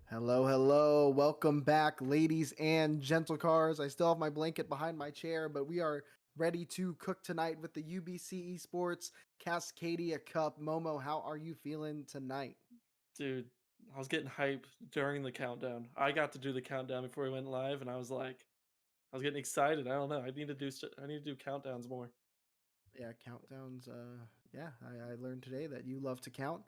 Hello, hello. Welcome back, ladies and gentle cars. I still have my blanket behind my chair, but we are ready to cook tonight with the UBC Esports Cascadia Cup. Momo, how are you feeling tonight? Dude, I was getting hype during the countdown. I got to do the countdown before we went live, and I was getting excited. I don't know. I need to do countdowns more. Yeah, countdowns. Yeah, I learned today that you love to count.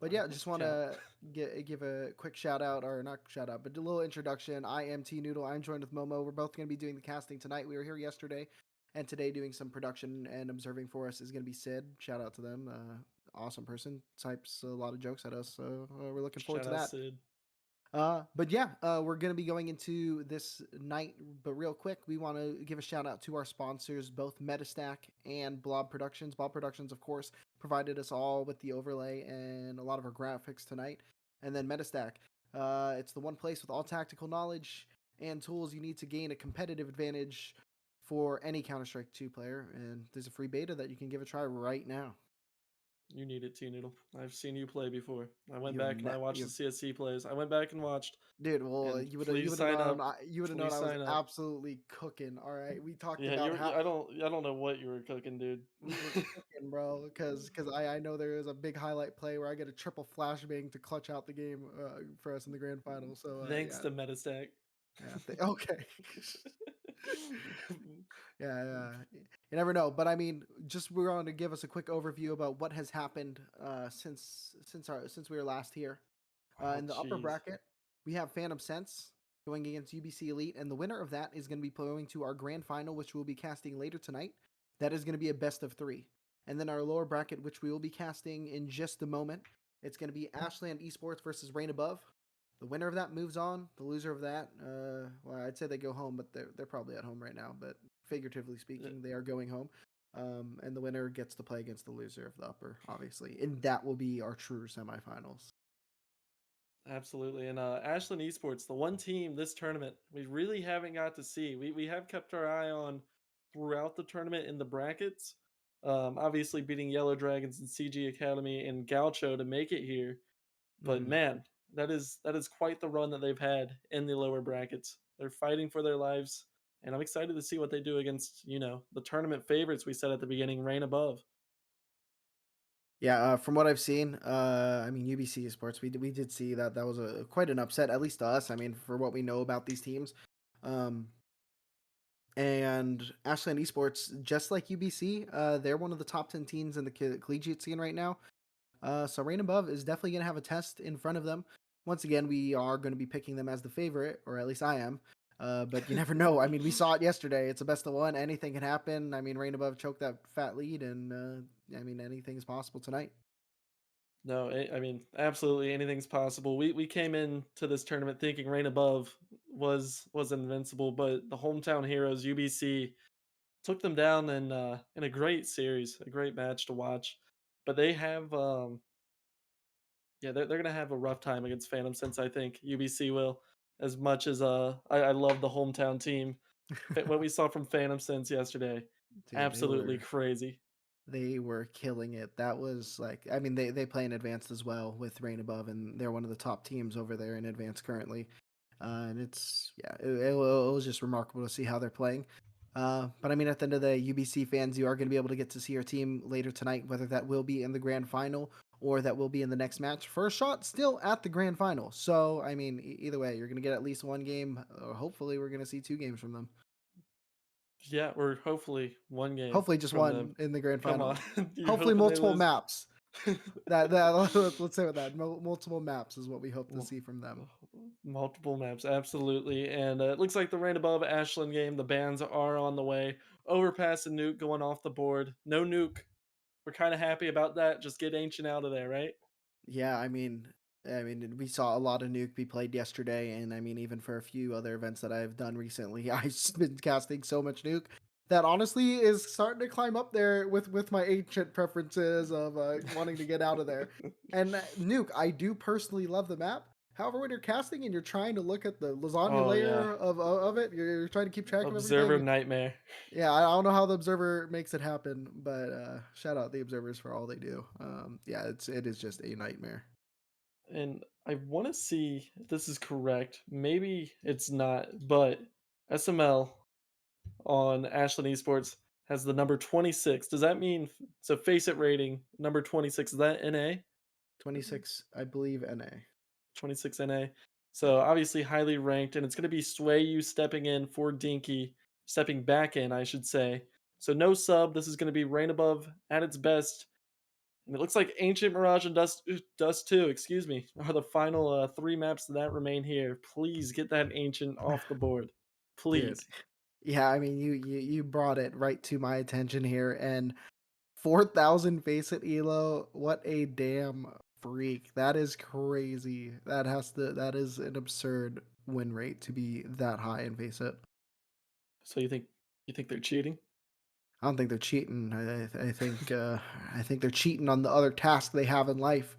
But I yeah, love just to want count. to give a quick shout out, or not shout out, but a little introduction. I am T Noodle. I'm joined with Momo. We're both going to be doing the casting tonight. We were here yesterday, and today doing some production and observing for us is going to be Sid. Shout out to them. Awesome person. Types a lot of jokes at us, so we're looking forward Shout to out that. Sid. But yeah, we're gonna be going into this night. But real quick, we want to give a shout out to our sponsors, both Metastack and Blob Productions. Blob Productions, of course, provided us all with the overlay and a lot of our graphics tonight. And then Metastack, it's the one place with all tactical knowledge and tools you need to gain a competitive advantage for any Counter Strike 2 player. And there's a free beta that you can give a try right now. You need it, T Noodle. I've seen you play before. I went You've back and I ne- watched the you've CSC plays. I went back and watched, Dude, well, and you please would have sign known up. you would have known Please I was sign up. absolutely cooking. All right, we talked Yeah, about how I don't know what you were cooking, dude. we were cooking, bro, because I know there is a big highlight play where I get a triple flashbang to clutch out the game for us in the grand final. So Thanks yeah, to Metastack. yeah, okay, yeah, yeah. You never know, but I mean, just we're going to give us a quick overview about what has happened since we were last here. Oh, In the upper jeez. bracket, we have Phantom Sense going against UBC Elite, and the winner of that is going to be going to our grand final, which we'll be casting later tonight. That is going to be a best of three. And then our lower bracket, which we will be casting in just a moment, it's going to be Ashland Esports versus Rain Above. The winner of that moves on. The loser of that, well, I'd say they go home, but they're probably at home right now. But figuratively speaking, they are going home. And the winner gets to play against the loser of the upper, obviously, and that will be our true semifinals. Absolutely. And Ashland Esports, the one team this tournament we really haven't got to see. We have kept our eye on throughout the tournament in the brackets. Obviously beating Yellow Dragons and CG Academy and Gaucho to make it here. But Mm-hmm. man, that is quite the run that they've had in the lower brackets. They're fighting for their lives, and I'm excited to see what they do against, the tournament favorites we said at the beginning, Rain Above. Yeah, from what I've seen, I mean UBC Sports, we did see that that was a quite an upset, at least to us. I mean, for what we know about these teams, um, and Ashland Esports, just like UBC, they're one of the top 10 teams in the collegiate scene right now. So Rain Above is definitely going to have a test in front of them. Once again, we are going to be picking them as the favorite, or at least I am. But you never know. I mean, we saw it yesterday. It's a best of one. Anything can happen. I mean, Rain Above choked that fat lead, and I mean, anything is possible tonight. No, I mean, absolutely anything's possible. We came into this tournament thinking Rain Above was invincible, but the hometown heroes UBC took them down in a great series, a great match to watch. But they have yeah, they're gonna have a rough time against Phantom since I think UBC will. As much as I love the hometown team. What we saw from Phantom Sense yesterday, Dude, absolutely crazy. they were killing it. That was like, I mean, they play in advanced as well with Rain Above, and they're one of the top teams over there in advanced currently. And it's yeah, it was just remarkable to see how they're playing. But I mean, at the end of the day, UBC fans, you are going to be able to get to see your team later tonight, whether that will be in the grand final or that will be in the next match. First shot still at the grand final. So I mean, either way, you're going to get at least one game. Or hopefully, we're going to see two games from them. Yeah, we're hopefully one game Hopefully, just from them. one in the grand Come final. on, you're Hopefully, hoping they multiple lose. maps. That let's say with that multiple maps is what we hope to Well, see from them. multiple maps, absolutely. And it looks like the rain above Ashland game. The bans are on the way. Overpass and nuke going off the board. No nuke. We're kind of happy about that. Just get ancient out of there, right? Yeah, I mean, we saw a lot of Nuke be played yesterday, and I mean, even for a few other events that I've done recently, I've been casting so much Nuke that honestly is starting to climb up there with my ancient preferences of wanting to get out of there. And Nuke, I do personally love the map. However, when you're casting and you're trying to look at the lasagna Oh yeah, layer of it, you're trying to keep track of observer everything. nightmare. Yeah, I don't know how the Observer makes it happen, but shout out the Observers for all they do. Yeah, it is just a nightmare. and I want to see if this is correct. Maybe it's not, but SML on Ashland Esports has the number 26. Does that mean so face it rating number 26 is that NA? 26, I believe, NA. 26 NA. So Yeah. obviously highly ranked, and it's going to be Swayu stepping in for Dinky, stepping back in, I should say. So no sub. This is going to be Rain Above at its best. And it looks like Ancient Mirage and Dust 2, excuse me, are the final three maps that remain here. Please get that Ancient off the board. Dude. Please. Yeah, I mean, you brought it right to my attention here, and 4,000 face it elo. What a damn freak! That is crazy. That is an absurd win rate to be that high in face it. So you think they're cheating? I don't think they're cheating. I think they're cheating on the other task they have in life.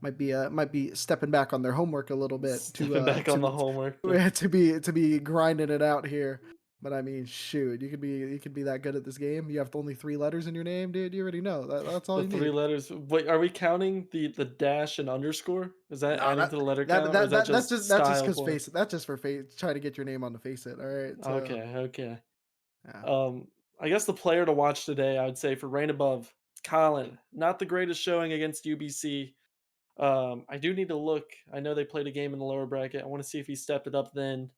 Might be stepping back on their homework a little bit Stepping back on the homework. to be grinding it out here. But I mean, shoot, you could be that good at this game. You have only three letters in your name, dude. You already know that's all The you three need. letters. Wait, are we counting the dash and underscore? Is that No, adding to the letter count, or is that just that's just style because points? face that's just for face trying to get your name on the face it. All right, so Okay, okay. yeah, Um, I guess the player to watch today, I would say for Rain Above, Colin. Not the greatest showing against UBC. I do need to look. I know they played a game in the lower bracket. I want to see if he stepped it up then.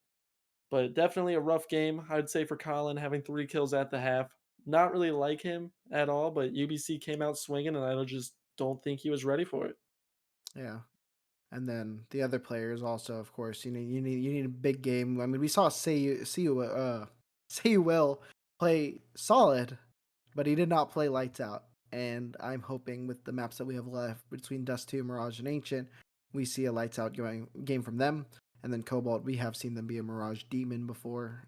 But definitely a rough game, I would say, for Colin, having 3 kills at the half. Not really like him at all, but UBC came out swinging, and I just don't think he was ready for it. yeah. And then the other players also, of course, you need a big game. I mean, we saw say you will play solid, but he did not play lights out. And I'm hoping with the maps that we have left between Dust 2, Mirage, and Ancient, we see a lights out going game from them. And then Cobalt, we have seen them be a Mirage demon before.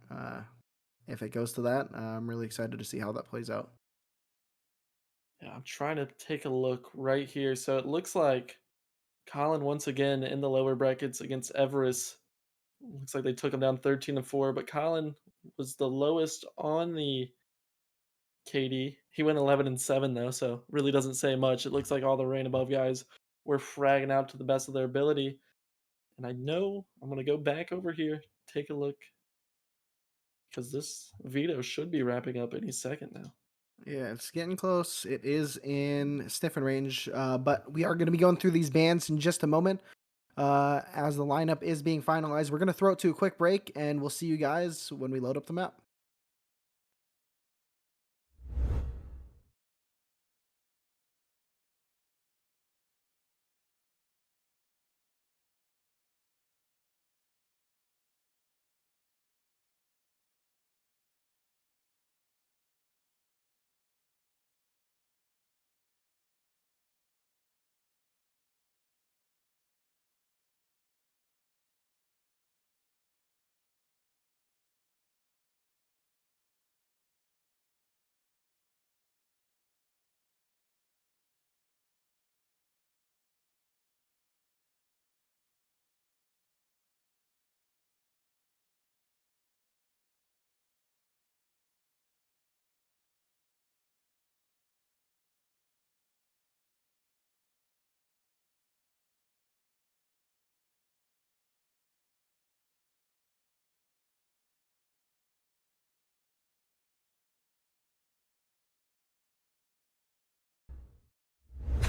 If it goes to that, I'm really excited to see how that plays out. Yeah, I'm trying to take a look right here. So it looks like Colin once again in the lower brackets against Everest. Looks like they took him down 13-4, but Colin was the lowest on the KD. He went 11-7 though, so really doesn't say much. It looks like all the rain above guys were fragging out to the best of their ability. And I know I'm gonna go back over here, take a look, because this veto should be wrapping up any second now. Yeah, it's getting close. It is in sniffing range, but we are going to be going through these bands in just a moment. As the lineup is being finalized, we're going to throw it to a quick break, and we'll see you guys when we load up the map.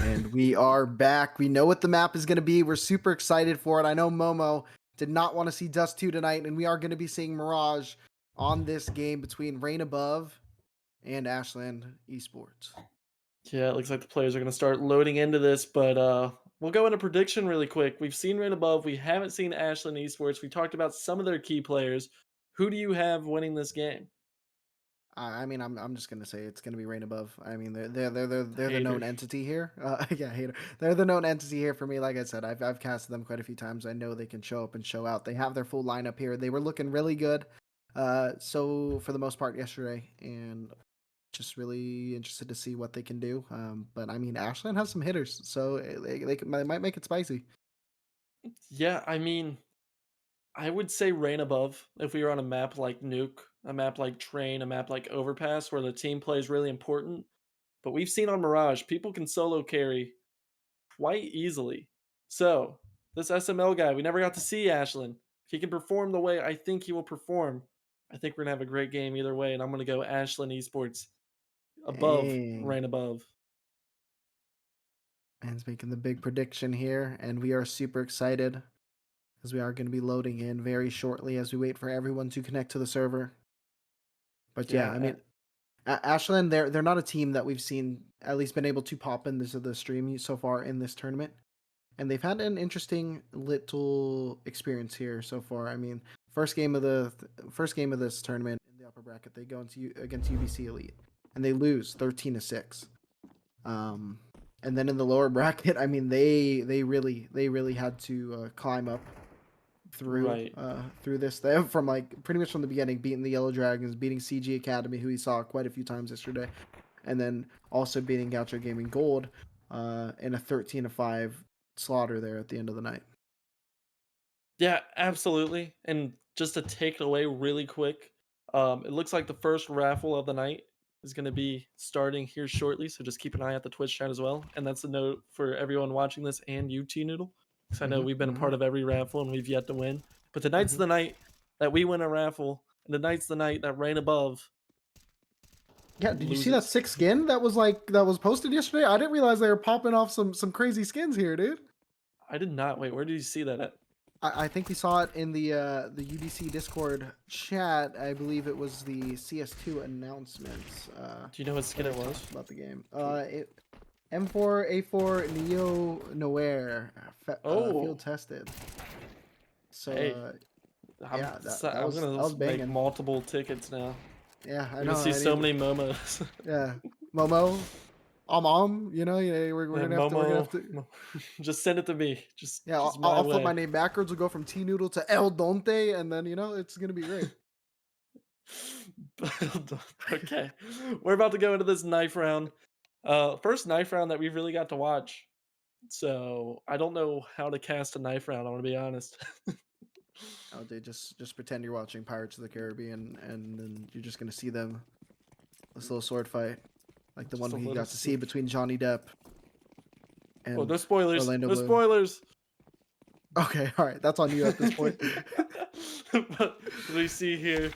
And we are back. We know what the map is going to be. We're super excited for it. I know Momo did not want to see Dust 2 tonight, and we are going to be seeing Mirage on this game between Rain Above and Ashland Esports. Yeah, it looks like the players are gonna start loading into this, but we'll go into prediction really quick. We've seen right above, we haven't seen Ashland Esports. We talked about some of their key players. Who do you have winning this game? I mean, I'm just gonna say it's gonna be Rain Above. I mean, they're the known Hater. entity here. Yeah, hater. They're the known entity here for me. Like I said, I've casted them quite a few times. I know they can show up and show out. They have their full lineup here. They were looking really good. So for the most part yesterday, and just really interested to see what they can do. But I mean, Ashland has some hitters, so they might make it spicy. Yeah, I mean, I would say Rain Above if we were on a map like Nuke, a map like Train, a map like Overpass, where the team play is really important. But we've seen on Mirage, people can solo carry quite easily. So this SML guy, we never got to see Ashland. If he can perform the way I think he will perform, I think we're gonna have a great game either way, and I'm gonna go Ashland Esports above, Dang. rain above. Man's making the big prediction here, and we are super excited as we are going to be loading in very shortly as we wait for everyone to connect to the server. But yeah, I Yeah, mean, Ashland, they're not a team that we've seen at least been able to pop in the stream so far in this tournament, and they've had an interesting little experience here so far. I mean, first game of this tournament in the upper bracket, they go into against UBC Elite, and they lose 13-6. Um, and then in the lower bracket, I mean, they really had to climb up right. through this. They from like pretty much from the beginning, beating the Yellow Dragons, beating CG Academy, who we saw quite a few times yesterday, and then also beating Gaucho Gaming Gold in a 13-5 slaughter there at the end of the night. Yeah, absolutely. And just to take it away really quick, it looks like the first raffle of the night is going to be starting here shortly. So just keep an eye at the Twitch chat as well. And that's a note for everyone watching this and you, T Noodle, because I know Mm-hmm, we've been a mm-hmm, part of every raffle and we've yet to win. But tonight's mm-hmm. the night that we win a raffle, and tonight's the night that Rain Above Yeah, did you see that loses. sick skin that was posted yesterday? I didn't realize they were popping off some crazy skins here, dude. I did not wait. Where did you see that at? I think we saw it in the UBC Discord chat. I believe it was the CS2 announcements Do you know what where skin they it was? talked about the game. M4A4 Neo Nowhere field Oh, tested. So hey, yeah, I'm that gonna was make banging. multiple tickets now. Yeah, I We're gonna know. see I so need many momos. yeah, Momo, you know, yeah, we're Yeah, gonna have Momo, to. just send it to me. Yeah, Just my I'll flip my way. name backwards. We'll go from T Noodle to El Donte, and then you know it's gonna be great. Okay, we're about to go into this knife round. First knife round that we really got to watch. So I don't know how to cast a knife round. I'm gonna be honest. Oh, dude, just pretend you're watching Pirates of the Caribbean, and then you're just gonna see them this little sword fight, like the Just one a we little. got to see between Johnny Depp Oh, no and spoilers. Orlando No Bloom. spoilers. Okay, all right, that's on you at this point. But we see here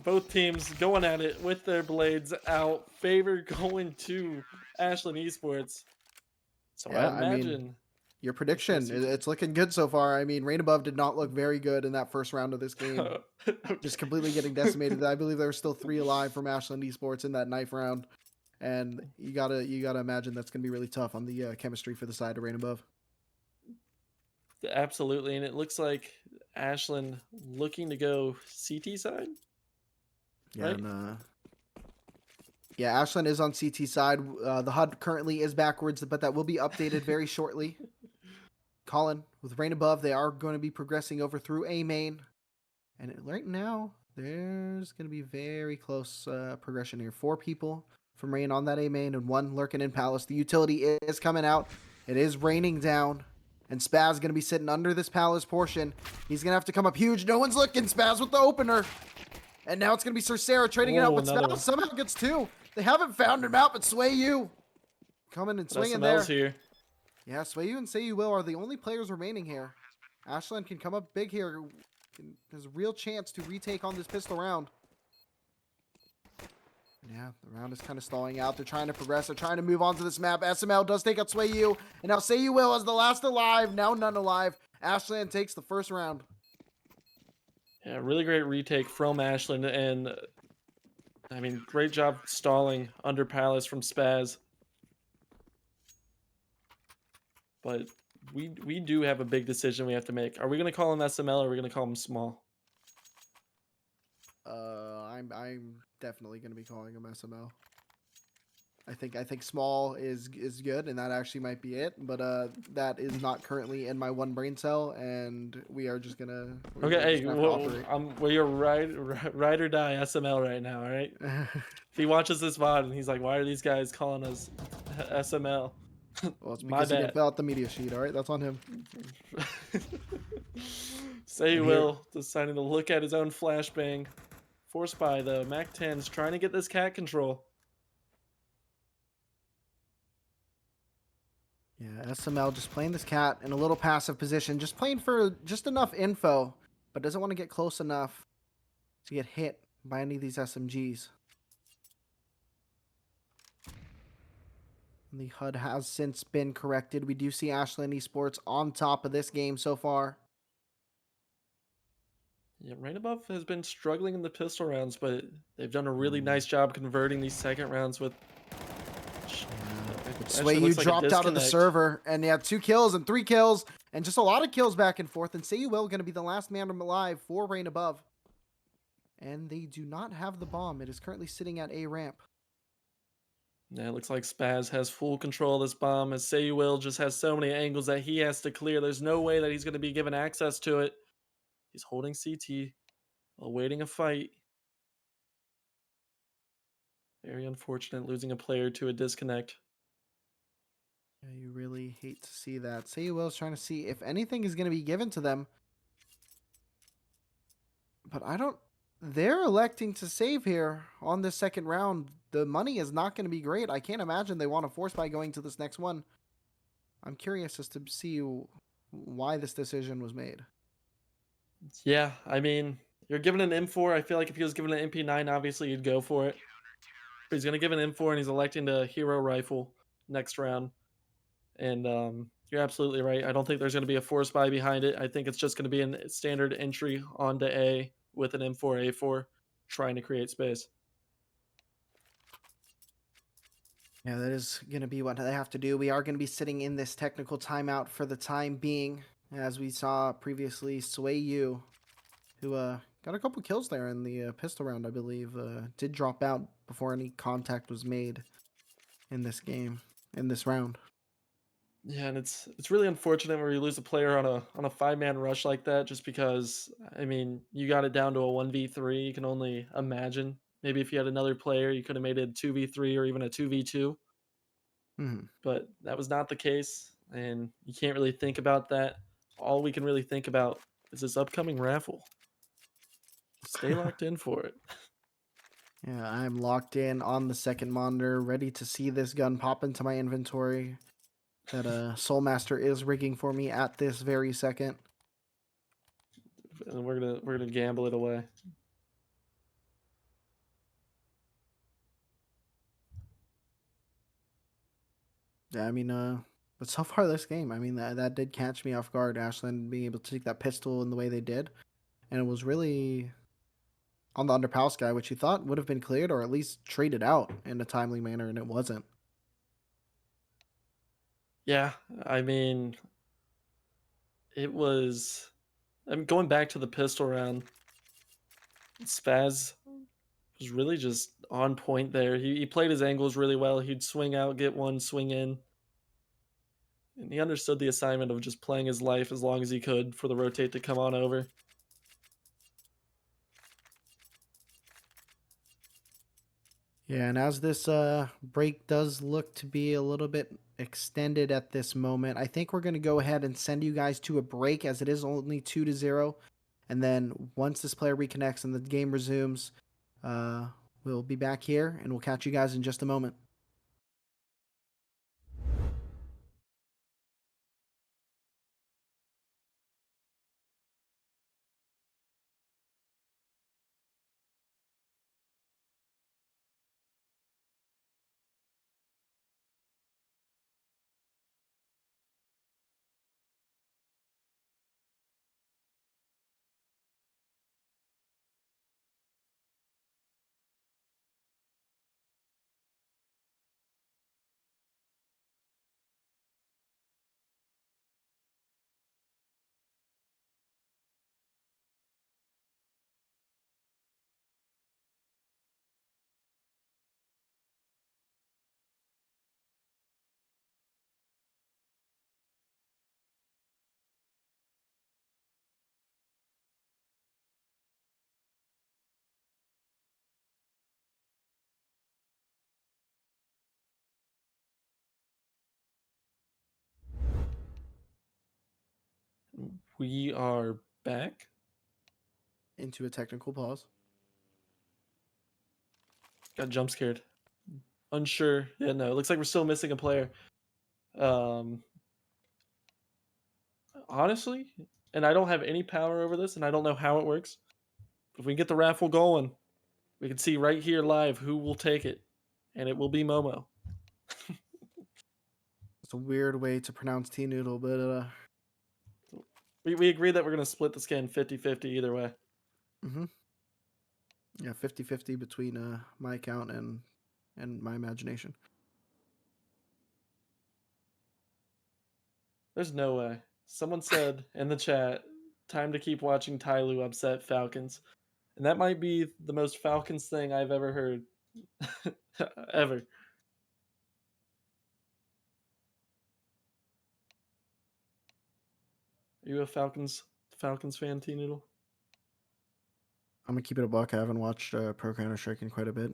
both teams going at it with their blades out. Favor going to Ashland Esports. So I Yeah, I mean, imagine your we're gonna prediction, see. it's looking good so far. I mean, Rain Above did not look very good in that first round of this game, just Okay. completely getting decimated. I believe there were still 3 alive from Ashland Esports in that knife round, and you gotta imagine that's gonna be really tough on the chemistry for the side of Rain Above. Absolutely, and it looks like Ashland looking to go CT side, Yeah, right? and yeah, Ashland is on CT side. The HUD currently is backwards, but that will be updated very shortly. Colin, with Rain Above, they are going to be progressing over through A main. And right now, there's going to be very close progression here. 4 people from Rain on that A main and 1 lurking in Palace. The utility is coming out. It is raining down. And Spaz going to be sitting under this Palace portion. He's going to have to come up huge. No one's looking. Spaz with the opener. And now it's going to be Sir Sarah trading it out, Oh, but another Spaz one. somehow gets 2. They haven't found him out, but Sway You coming and But swinging SML's there. here. Yeah, Sway You and Say You Will are the only players remaining here. Ashland can come up big here. Has a real chance to retake on this pistol round. Yeah, the round is kind of stalling out. They're trying to progress. They're trying to move on to this map. SML does take out Sway You. And now Say You Will as the last alive. Now none alive. Ashland takes the first round. Yeah, really great retake from Ashland, and I mean, great job stalling under Palace from Spaz. But we do have a big decision we have to make. Are we gonna call him SML or are we gonna call him small? I'm definitely gonna be calling him SML. I think small is good, and that actually might be it. But that is not currently in my one brain cell, and we are just gonna Okay, we're just hey, gonna have to operate. well, you're ride or die SML right now, all right? If he watches this VOD and he's like, why are these guys calling us SML? Well, it's My because he didn't bad. fill out the media sheet. All right, that's on him. Say And here, Will deciding to look at his own flashbang. Forced by the Mac 10s trying to get this cat control. Yeah, SML just playing this cat in a little passive position, just playing for just enough info, but doesn't want to get close enough to get hit by any of these SMGs. The HUD has since been corrected. We do see Ashland Esports on top of this game so far. Yeah, right above has been struggling in the pistol rounds, but they've done a really Mm, nice job converting these second rounds with yeah. it But actually Swayu looks like a dropped out of the disconnect. server, and yeah, 2 kills and 3 kills, and just a lot of kills back and forth. And Will going to be the last man alive for Rain Above. And they do not have the bomb. It is currently sitting at A ramp. Yeah, it looks like Spaz has full control of this bomb as Sayuil just has so many angles that he has to clear. There's no way that he's going to be given access to it. He's holding CT, awaiting a fight. Very unfortunate losing a player to a disconnect. Yeah, you really hate to see that. Will's trying to see if anything is going to be given to them. But I don't. They're electing to save here on this second round. The money is not going to be great. I can't imagine they want to force by going to this next one. I'm curious as to see why this decision was made. Yeah, I mean, you're given an M4. I feel like if he was given an MP9, obviously you'd go for it. But he's going to give an M4 and he's electing to hero rifle next round. And you're absolutely right. I don't think there's going to be a force buy behind it. I think it's just going to be a standard entry onto A with an M4A4 trying to create space. Yeah, that is going to be what they have to do. We are going to be sitting in this technical timeout for the time being. As we saw previously, Yu, who got a couple kills there in the pistol round, I believe, did drop out before any contact was made in this game, in this round. Yeah, and it's really unfortunate where you lose a player on a 5-man rush like that just because I mean, you got it down to a 1v3. You can only imagine. Maybe if you had another player, you could have made it 2v3 or even a 2v2, Hmm. but that was not the case and you can't really think about that. All we can really think about is this upcoming raffle. Stay locked in for it. Yeah, I'm locked in on the second monitor, ready to see this gun pop into my inventory that Soulmaster is rigging for me at this very second. And we're gonna gamble it away. Yeah, I mean, but so far this game, I mean, that did catch me off guard. Ashland being able to take that pistol in the way they did, and it was really on the underpals guy, which you thought would have been cleared or at least traded out in a timely manner, and it wasn't. Yeah, I mean, it was. I'm going back to the pistol round. Spaz was really just on point there. He played his angles really well. He'd swing out, get one, swing in. And he understood the assignment of just playing his life as long as he could for the rotate to come on over. Yeah, and as this break does look to be a little bit extended at this moment, I think we're going to go ahead and send you guys to a break as it is only 2-0. And then once this player reconnects and the game resumes, uh, we'll be back here and we'll catch you guys in just a moment. We are back. Into a technical pause. Got jump scared. Unsure. Yeah, no, it looks like we're still missing a player. honestly, and I don't have any power over this, and I don't know how it works. If we get the raffle going, we can see right here live who will take it, and it will be Momo. It's a weird way to pronounce T Noodle, but We agree that we're gonna split the skin 50-50 either way. mhm. Yeah, 50-50 between my account and my imagination. There's no way. Someone said in the chat, time to keep watching Tyloo upset Falcons. And that might be the most Falcons thing I've ever heard. Ever. Are you a Falcons fan, T Noodle? I'm gonna keep it a buck. I haven't watched Pro Counter Strike in quite a bit,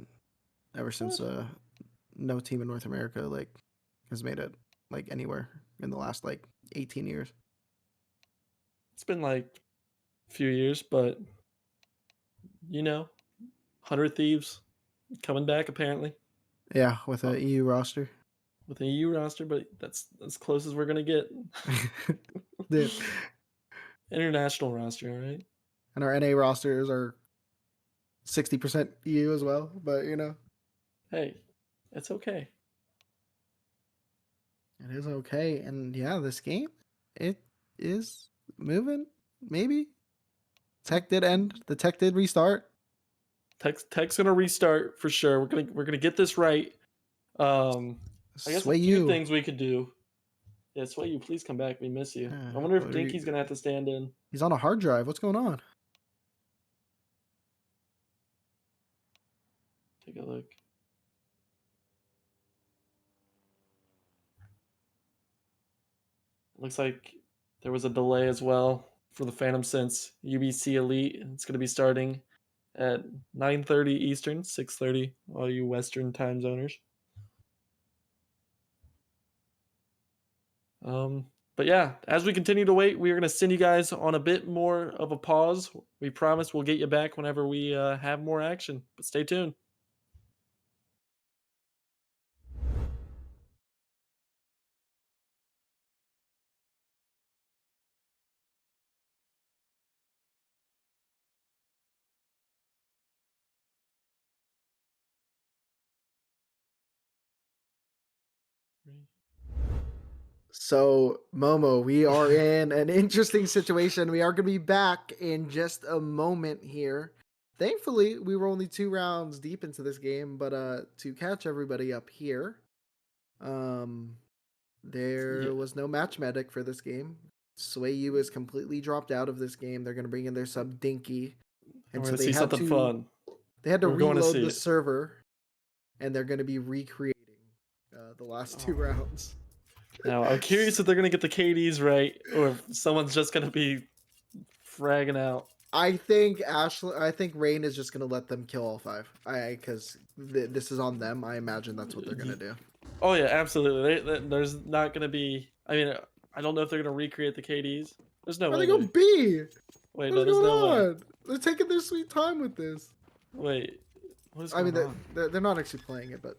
ever since What? no team in North America like has made it like anywhere in the last like 18 years. It's been like a few years, but you know, 100 Thieves coming back apparently. Yeah, with Uh, a EU roster. with an EU roster, but that's as close as we're gonna get. The, International roster, all right? and our NA rosters are 60% EU as well, but you know, Hey, it's okay. it is okay. And yeah, this game, it is moving. Maybe tech did end. The tech did restart. Tech's gonna restart for sure. We're gonna get this right. I guess a Sway few you. things we could do. Yeah, Sway, you please come back. We miss you. I Uh, wonder if Dinky's gonna have to stand in. he's on a hard drive. What's going on? Take a look. Looks like there was a delay as well for the Phantom Sense UBC Elite. It's gonna be starting at 9:30 Eastern, 6:30 all you Western time zoners. But yeah, as we continue to wait, we are going to send you guys on a bit more of a pause. We promise we'll get you back whenever we have more action. But stay tuned. So, Momo, we are in an interesting situation. We are going to be back in just a moment here. Thankfully, we were only 2 rounds deep into this game, but to catch everybody up here, um, Yeah. there was no match medic for this game. Sway U is completely dropped out of this game. They're going to bring in their sub Dinky, And and we're so going to see something fun. they had to We're going to reload see the it. server, and they're going to be recreating the last 2 rounds. Now, I'm curious if they're going to get the KDs right or if someone's just going to be fragging out. I think Ashland. I think Rain is just gonna let them kill all 5. Because this is on them. I imagine that's what they're gonna do. Oh, yeah, absolutely. There's not going to be. I mean, I don't know if they're going to recreate the KDs. There's no Where way. they go B? Wait, What's no, there's going no way. on? They're taking their sweet time with this. Wait, what is I going mean, on? they're not actually playing it, but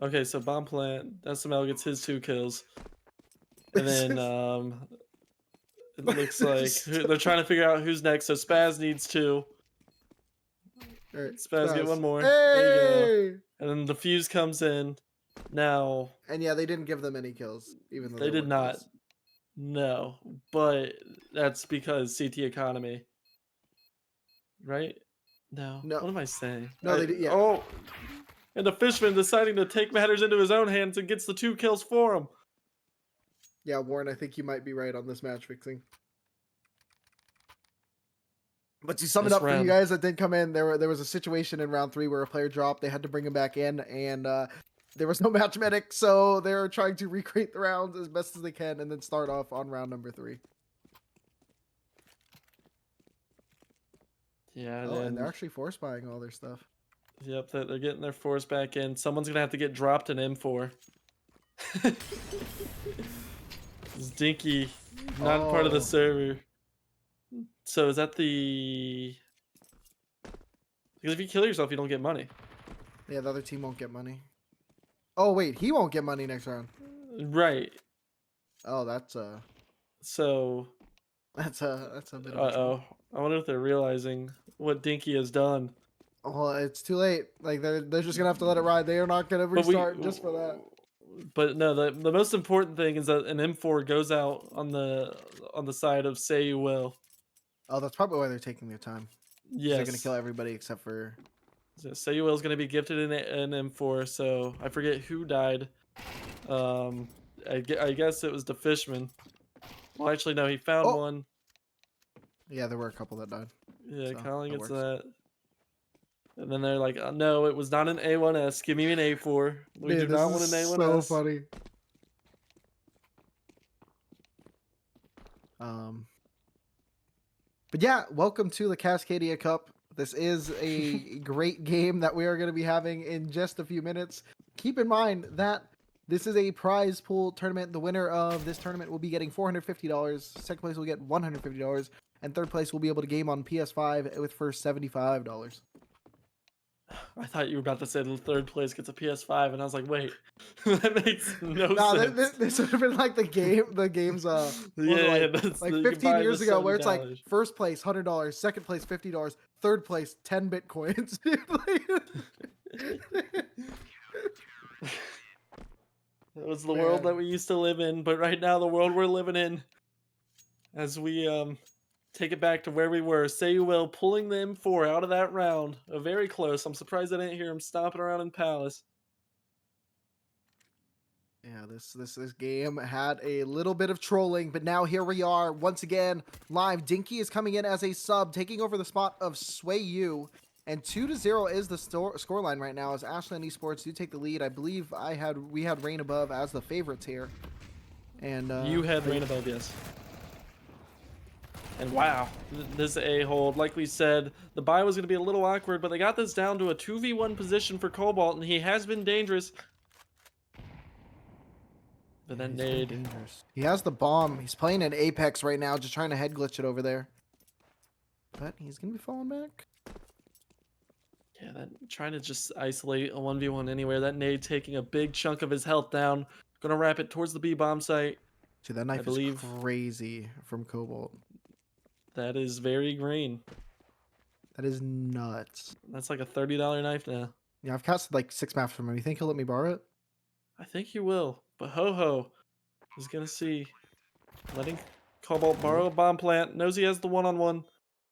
Okay, so bomb plant. SML gets his 2 kills, and this then is it looks like they're trying to figure out who's next. So Spaz needs 2. all right. Spaz get 1 more. There you go. Hey! And then the fuse comes in. Now And yeah, they didn't give them any kills, even though they there did were not. kills. No, but that's because CT economy, right? No, No, what am I saying? no, they did. Yeah, Oh, and the Fishman deciding to take matters into his own hands and gets the 2 kills for him. yeah, Warren. I think you might be right on this match fixing. But to sum it This up for you round. guys that did come in, there was a situation in round 3 where a player dropped. They had to bring him back in, and there was no match medic, so they're trying to recreate the rounds as best as they can, and then start off on round number 3. Yeah, Oh, and they're then actually force buying all their stuff. yep, they're getting their force back in. Someone's gonna have to get dropped an M4. This Dinky, not part of the Oh, server. So is that the? Because if you kill yourself, you don't get money. yeah, the other team won't get money. Oh wait, he won't get money next round. Right. Oh, that's So That's a bit of a troll. Uh-oh. I wonder if they're realizing what Dinky has done. Well, it's too late. Like they're just gonna have to let it ride. They are not gonna But restart just for that. but no, the most important thing is that an M4 goes out on the side of Say You Will. Oh, that's probably why they're taking their time. Because they're gonna kill Yes. everybody except for. So Say You Will is going to be gifted an M4, so I forget who died. Um, I guess it was the Fishman. Well, actually, no, he found Oh, one. yeah, there were a couple that died, Yeah, so Colin that gets works. that. And then they're like, no, it was not an A1S. Give me an A4. We do Dude, this not is want an so A1S. funny. Um, but yeah, welcome to the Cascadia Cup. This is a great game that we are going to be having in just a few minutes. Keep in mind that this is a prize pool tournament. The winner of this tournament will be getting $450. Second place will get $150. And third place will be able to game on PS5 with first $75. I thought you were about to say the third place gets a PS5, and I was like, wait, that makes no No, sense. this would have been like the game's what was it Yeah, yeah, like that's like you can 15 buy the years ago, where it's like $70. first place $100, second place $50, third place 10 bitcoins. Dude, That was the world that man, we used to live in, but right now the world we're living in, as we take it back to where we were. Say You Will pulling the M4 out of that round, very close. I'm surprised I didn't hear him stomping around in Palace. yeah, this game had a little bit of trolling, but now here we are once again live. Dinky is coming in as a sub, taking over the spot of Sway Yu. And 2-0 is the scoreline right now as Ashland Esports do take the lead. I believe we had Rain Above as the favorites here. And You had they, Rain above, yes. And wow, this a-hole, like we said, the buy was going to be a little awkward, but they got this down to a 2v1 position for Cobalt, and he has been dangerous. But yeah, that he's been nade. dangerous. He has the bomb. He's playing in Apex right now, just trying to head glitch it over there. But he's gonna be falling back. Yeah, that trying to just isolate a 1v1 anywhere. That nade taking a big chunk of his health down. Gonna wrap it towards the B bomb site. Dude, that I knife is believe crazy from Cobalt. that is very green. That is nuts. That's like a $30 knife now. Yeah, I've casted like 6 maps from him. You think he'll let me borrow it? I think he will. But Ho-Ho is gonna see. Letting Cobalt borrow a bomb plant. Knows he has the one-on-one,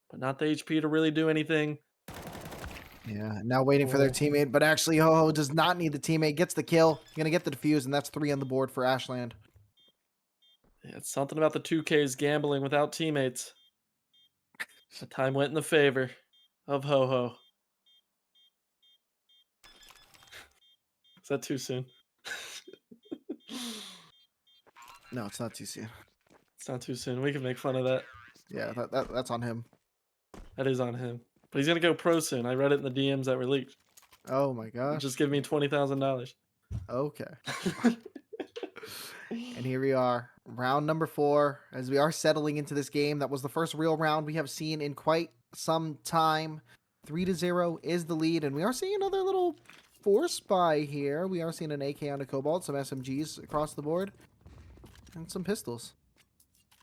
but not the HP to really do anything. Yeah, now waiting for their Oh, teammate, but actually Ho-Ho does not need the teammate. Gets the kill. Gonna get the defuse, and that's 3 on the board for Ashland. yeah, it's something about the 2Ks gambling without teammates. The time went in the favor of Ho-Ho. Is that too soon? No, it's not TC. It's not too soon. We can make fun of that. Yeah, that's on him. That is on him. But he's gonna go pro soon. I read it in the DMs that were leaked. Oh my Just gosh. give me $20,000. Okay. And here we are, round number 4, as we are settling into this game. That was the first real round we have seen in quite some time. 3-0 is the lead, and we are seeing another little force buy here. We are seeing an AK on a Cobalt, some SMGs across the board, and some pistols.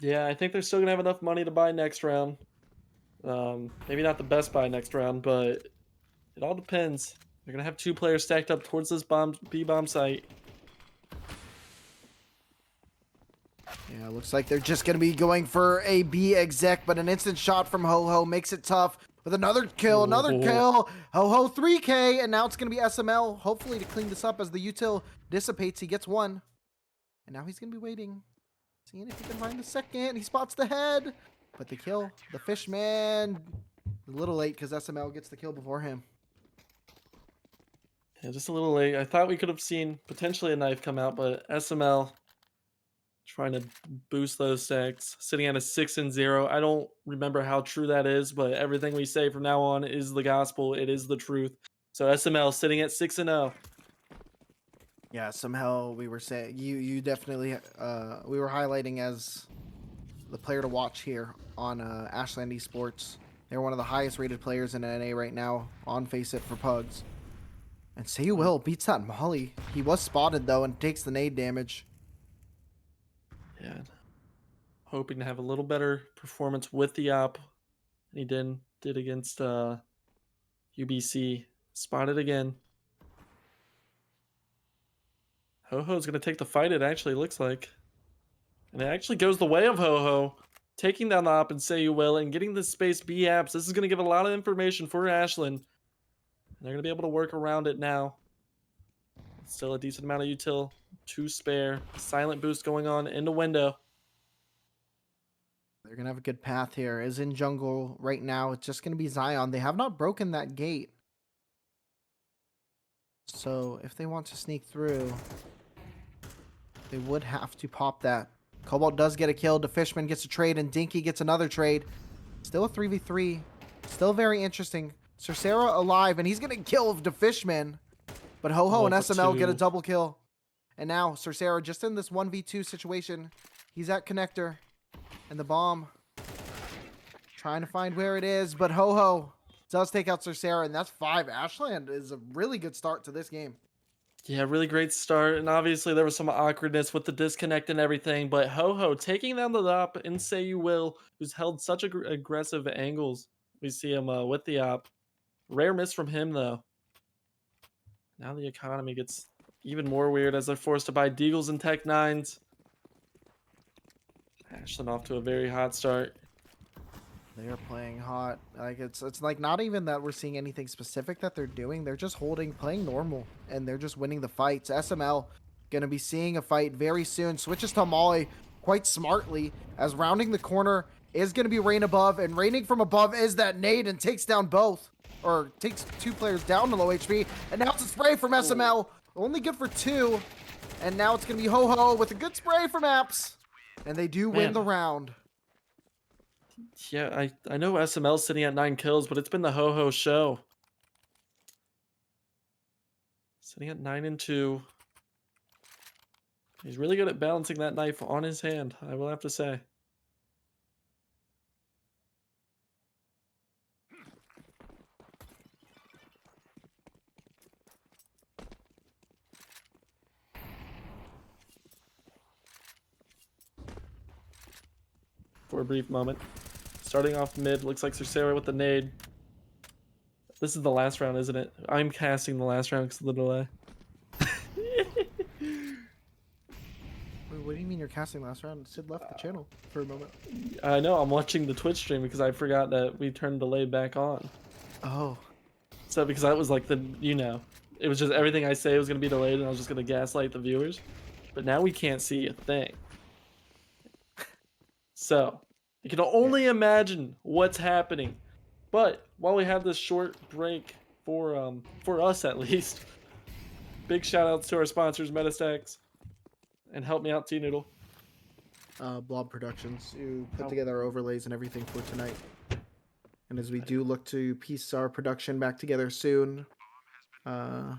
Yeah, I think they're still gonna have enough money to buy next round. Maybe not the best buy next round, but it all depends. They're gonna have 2 players stacked up towards this B bomb site. Yeah, looks like they're just going to be going for a B exec, but an instant shot from Ho-Ho makes it tough with another kill, another Oh. kill. Ho-Ho 3K, and now it's going to be SML, hopefully to clean this up as the util dissipates. He gets 1. And now he's going to be waiting, seeing if he can find the second. He spots the head, but the kill, the Fishman, a little late because SML gets the kill before him. Yeah, just a little late. I thought we could have seen potentially a knife come out, but SML trying to boost those stacks, sitting at a 6-0. I don't remember how true that is, but everything we say from now on is the gospel. It is the truth. So SML sitting at 6-0. Yeah, somehow we were saying you definitely we were highlighting as the player to watch here on Ashland Esports. They're one of the highest rated players in NA right now on Face It for Pugs. And Say You Will beats that Molly. He was spotted though and takes the nade damage. Yeah. hoping to have a little better performance with the op than he did against UBC. Spotted again. Ho-Ho's gonna take the fight, it actually looks like. And it actually goes the way of Ho-Ho, taking down the op and Say You Will and getting the space B apps. This is gonna give a lot of information for Ashland. And they're gonna be able to work around it now. Still a decent amount of util to spare. Silent boost going on in the window. They're going to have a good path here. Is in jungle right now. It's just going to be Zion. They have not broken that gate. So if they want to sneak through, they would have to pop that. Cobalt does get a kill. The Fishman gets a trade, and Dinky gets another trade. Still a 3v3. Still very interesting. Cercera alive, and he's going to kill the Fishman. But Ho-Ho and SML get a double kill. And now Cercera just in this 1v2 situation. He's at connector. And the bomb. Trying to find where it is, but Ho-Ho does take out Cercera, and that's 5. Ashland is a really good start to this game. Yeah, really great start. And obviously there was some awkwardness with the disconnect and everything, but Ho-Ho taking down the op and Say You Will, who's held such aggressive angles. We see him with the op. Rare miss from him, though. Now the economy gets even more weird as they're forced to buy Deagles and Tech 9s. Ashland off to a very hot start. They are playing hot. Like it's like not even that we're seeing anything specific that they're doing. They're just playing normal, and they're just winning the fights. SML gonna be seeing a fight very soon. Switches to Molly quite smartly as rounding the corner is gonna be Rain Above, and raining from above is that nade and takes down both, or takes 2 players down to low HP. And now it's a spray from SML, only good for 2. And now it's gonna be Ho-Ho with a good spray from Apps, and they do win the round. Yeah, I know SML's sitting at 9 kills, but it's been the Ho-Ho show. Sitting at 9 and 2. He's really good at balancing that knife on his hand, I will have to say. For a brief moment. Starting off mid, looks like Cercera with the nade. This is the last round, isn't it? I'm casting the last round because of the delay. Wait, what do you mean you're casting last round? Sid left the channel for a moment. I know, I'm watching the Twitch stream because I forgot that we turned delay back on. Oh. So because that was like the, it was just everything I say was going to be delayed and I was just going to gaslight the viewers. But now we can't see a thing. So you can only imagine what's happening. But while we have this short break for us at least, big shout outs to our sponsors, METASTACK, and help me out, T Noodle. Blob Productions, who put together our overlays and everything for tonight. And as we do look to piece our production back together soon, we are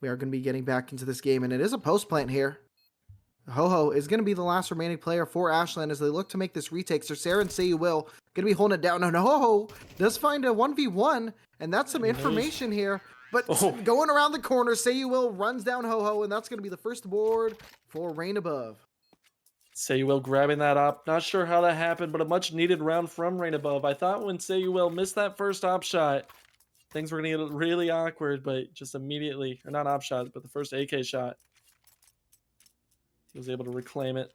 going to be getting back into this game, and it is a post plant here. Ho-Ho is going to be the last remaining player for Ashland as they look to make this retake. Cercera and Say You Will going to be holding it down. And Ho-Ho does find a 1v1, and that's some information here. But going around the corner, Say You Will runs down Ho-Ho, and that's going to be the first board for Rain Above. Say You Will grabbing that op. Not sure how that happened, but a much needed round from Rain Above. I thought when Say You Will missed that first op shot, things were going to get really awkward, but just immediately, or not op shot, but the first AK shot, he was able to reclaim it.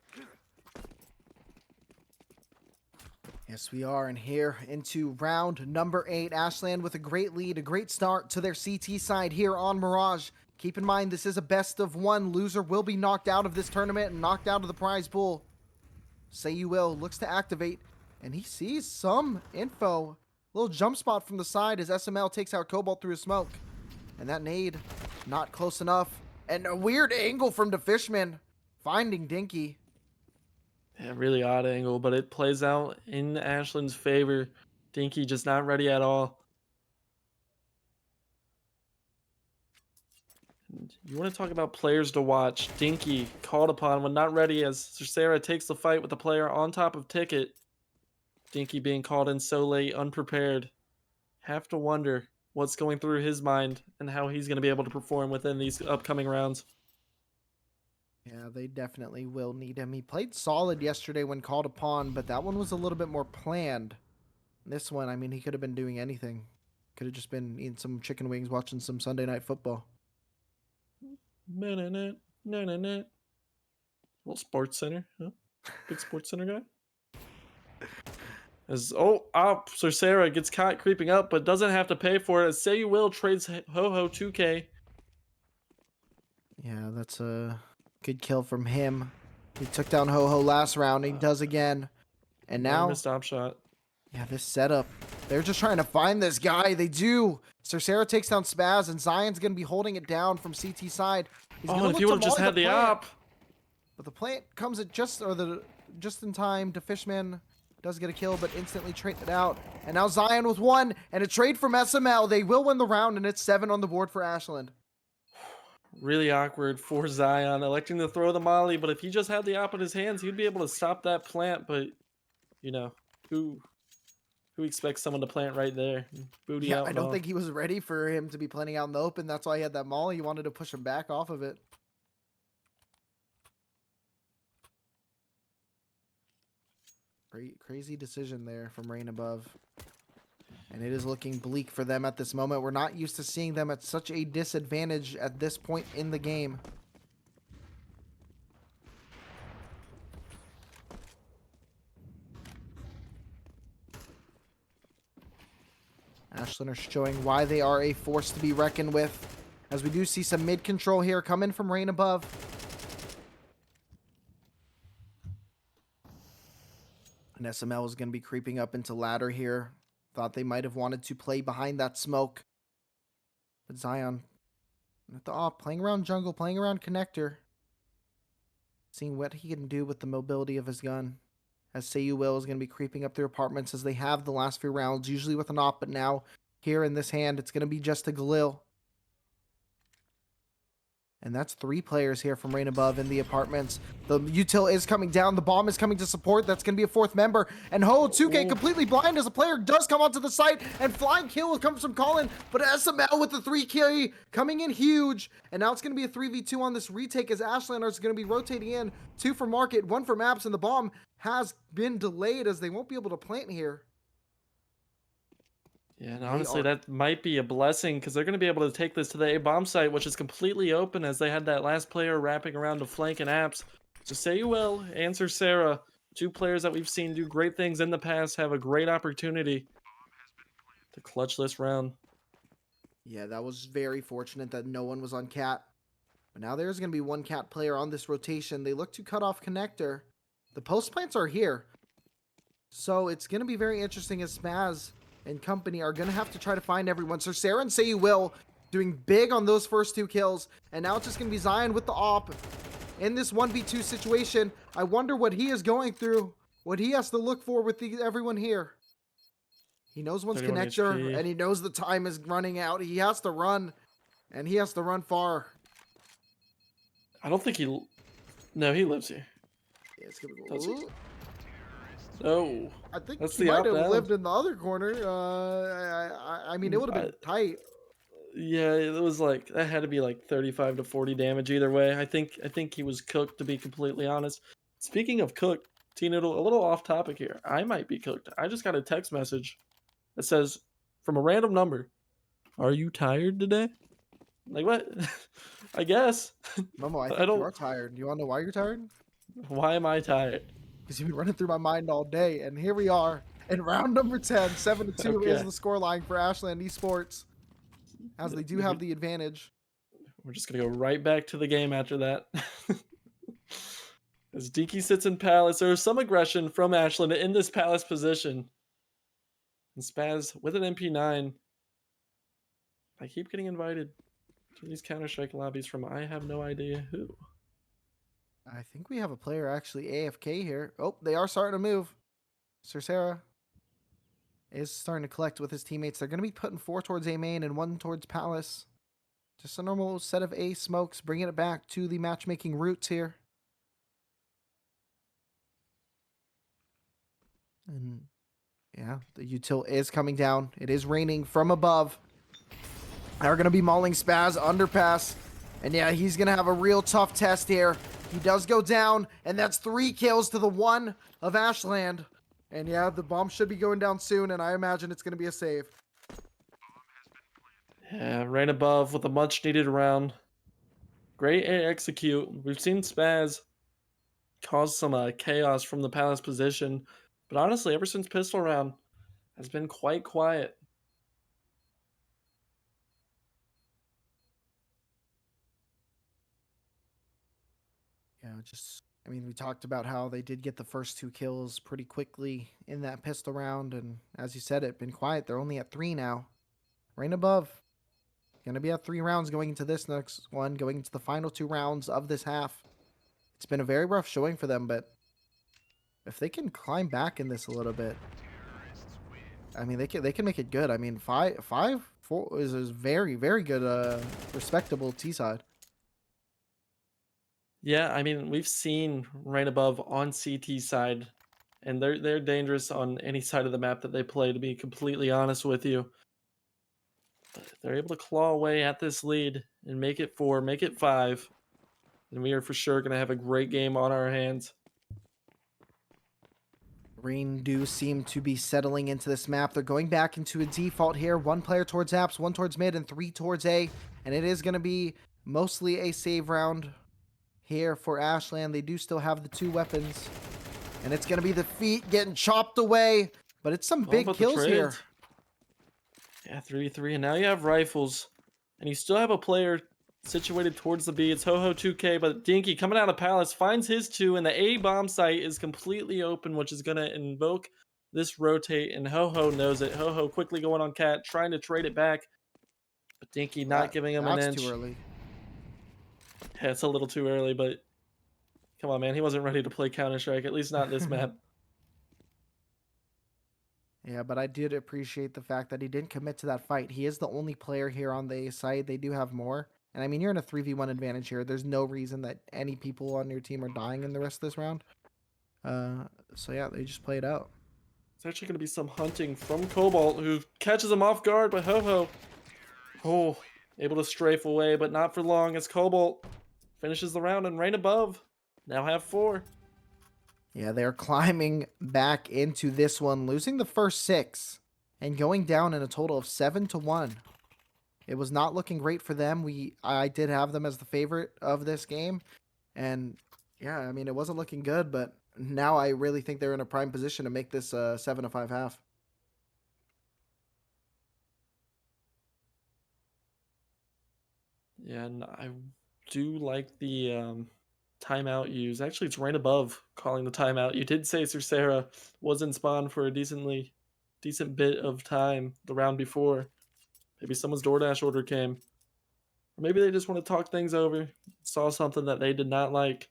Yes, we are, and here into round number 8. Ashland with a great lead, a great start to their CT side here on Mirage. Keep in mind, this is a best of 1. Loser will be knocked out of this tournament and knocked out of the prize pool. Say You Will looks to activate, and he sees some info. Little jump spot from the side as SML takes out Cobalt through his smoke. And that nade, not close enough. And a weird angle from the Fishman, finding Dinky. Yeah, really odd angle, but it plays out in Ashland's favor. Dinky just not ready at all. You want to talk about players to watch. Dinky called upon when not ready as Cercera takes the fight with the player on top of Ticket. Dinky being called in so late, unprepared. Have to wonder what's going through his mind and how he's going to be able to perform within these upcoming rounds. Yeah, they definitely will need him. He played solid yesterday when called upon, but that one was a little bit more planned. This one, I mean, he could have been doing anything. Could have just been eating some chicken wings, watching some Sunday Night Football. Na-na-na, na-na-na. Little Sports Center, huh? Big Sports Center guy. As Sir Sarah gets caught creeping up, but doesn't have to pay for it. As Say You Will trades Ho-Ho 2K. Yeah, that's a good kill from him. He took down Ho-Ho last round. He does again. And Another now, missed op shot. yeah, this setup. They're just trying to find this guy. They do. Sir Sarah takes down Spaz, and Zion's going to be holding it down from CT side. He's And if he would have just had the op. But the plant comes at just in time. The Fishman does get a kill, but instantly traded out. And now Zion with one, and a trade from SML. They will win the round, and it's 7 on the board for Ashland. Really awkward for Zion, electing to throw the molly, but if he just had the op in his hands, he'd be able to stop that plant, but, you know, who expects someone to plant right there? Booty Yeah, out. I don't think he was ready for him to be planting out in the open. That's why he had that molly. He wanted to push him back off of it. Crazy decision there from Rain Above. And it is looking bleak for them at this moment. We're not used to seeing them at such a disadvantage at this point in the game. Ashland are showing why they are a force to be reckoned with, as we do see some mid control here coming from Rain Above. And SML is going to be creeping up into ladder here. Thought they might have wanted to play behind that smoke. But Zion at the op, playing around jungle, playing around connector. Seeing what he can do with the mobility of his gun. As Say You Will is going to be creeping up their apartments as they have the last few rounds, usually with an op, but now here in this hand, it's going to be just a Galil. And that's 3 players here from Rain Above in the apartments. The util is coming down. The bomb is coming to support. That's going to be a 4th member. And Ho2K completely blind as a player does come onto the site. And flying kill comes from Colin. But SML with the 3K coming in huge. And now it's going to be a 3v2 on this retake as Ashlanders is going to be rotating in. 2 for Market, 1 for Maps. And the bomb has been delayed as they won't be able to plant here. Yeah, and honestly, that might be a blessing because they're going to be able to take this to the A-bomb site, which is completely open as they had that last player wrapping around to flank and apps. So Say You Will and Sir Sarah, 2 players that we've seen do great things in the past, have a great opportunity to clutch this round. Yeah, that was very fortunate that no one was on Cat. But now there's going to be 1 Cat player on this rotation. They look to cut off connector. The post plants are here. So it's going to be very interesting as Spaz and company are going to have to try to find everyone. So Sarah and Say You Will doing big on those first 2 kills. And now it's just going to be Zion with the op in this 1v2 situation. I wonder what he is going through, what he has to look for with everyone here. He knows one's connector HP. And he knows the time is running out. He has to run, and he has to run far. I don't think No, he lives here. Yeah, it's going to go... Oh, I think he might have lived in the other corner. I mean, it would have been tight. Yeah, it was like that had to be like 35 to 40 damage either way. I think he was cooked, to be completely honest. Speaking of cooked, T-Noodle, a little off topic here. I might be cooked. I just got a text message that says from a random number, "Are you tired today?" Like what? I guess. Momo, I think you are tired. Do you want to know why you're tired? Why am I tired? Because you've been running through my mind all day, and here we are in round number 10. 7-2 is the scoreline for Ashland Esports, as they do have the advantage. We're just gonna go right back to the game after that. As Deke sits in Palace, there is some aggression from Ashland in this Palace position. And Spaz with an MP9. I keep getting invited to these Counter-Strike lobbies from I have no idea who. I think we have a player actually AFK here. Oh, they are starting to move. Sir Sarah is starting to collect with his teammates. They're going to be putting 4 towards A main and 1 towards Palace. Just a normal set of A smokes, bringing it back to the matchmaking roots here. And yeah, the util is coming down. It is raining from above. They're going to be mauling Spaz underpass. And yeah, he's going to have a real tough test here. He does go down, and that's 3 kills to the 1 of Ashland. And yeah, the bomb should be going down soon, and I imagine it's going to be a save. Yeah, right above with a much needed round. Great execute. We've seen Spaz cause some chaos from the palace position, but honestly, ever since pistol round, has been quite quiet. Yeah, just I mean, we talked about how they did get the first 2 kills pretty quickly in that pistol round, and as you said, it's been quiet. They're only at 3 now. Right above. Gonna be at 3 rounds going into this next one, going into the final 2 rounds of this half. It's been a very rough showing for them, but if they can climb back in this a little bit, I mean, they can make it good. I mean, 5-4 is very very good, respectable T side. Yeah, I mean, we've seen right above on CT side, and they're dangerous on any side of the map that they play, to be completely honest with you. But if they're able to claw away at this lead and make it 4, make it 5, then we are for sure going to have a great game on our hands. Rain do seem to be settling into this map. They're going back into a default here. 1 player towards apps, 1 towards mid, and 3 towards A. And it is going to be mostly a save round here for Ashland. They do still have the 2 weapons. And it's going to be the feet getting chopped away. But it's some All big about the kills here. trades. Yeah, 3v3, and now you have rifles, and you still have a player situated towards the B. It's Ho-Ho 2K, but Dinky coming out of Palace finds his 2, and the A bomb site is completely open, which is going to invoke this rotate, and Ho-Ho knows it. Ho-Ho quickly going on Cat, trying to trade it back, but Dinky not giving him an That's too inch. early. Yeah, it's a little too early, but come on, man. He wasn't ready to play Counter-Strike, at least not this map. Yeah, but I did appreciate the fact that he didn't commit to that fight. He is the only player here on the A side. They do have more. And I mean, you're in a 3v1 advantage here. There's no reason that any people on your team are dying in the rest of this round. So yeah, they just play it out. It's actually going to be some hunting from Cobalt, who catches him off guard, but Ho-Ho, oh, able to strafe away, but not for long as Cobalt finishes the round and right above. Now have 4. Yeah, they're climbing back into this one, losing the first 6 and going down in a total of 7-1. It was not looking great for them. I did have them as the favorite of this game, and yeah, I mean, it wasn't looking good, but now I really think they're in a prime position to make this 7-5 half. Yeah, and I do like the timeout use. Actually, it's right above calling the timeout. You did say Sarah was in spawn for a decent bit of time the round before. Maybe someone's DoorDash order came. Or maybe they just want to talk things over. Saw something that they did not like.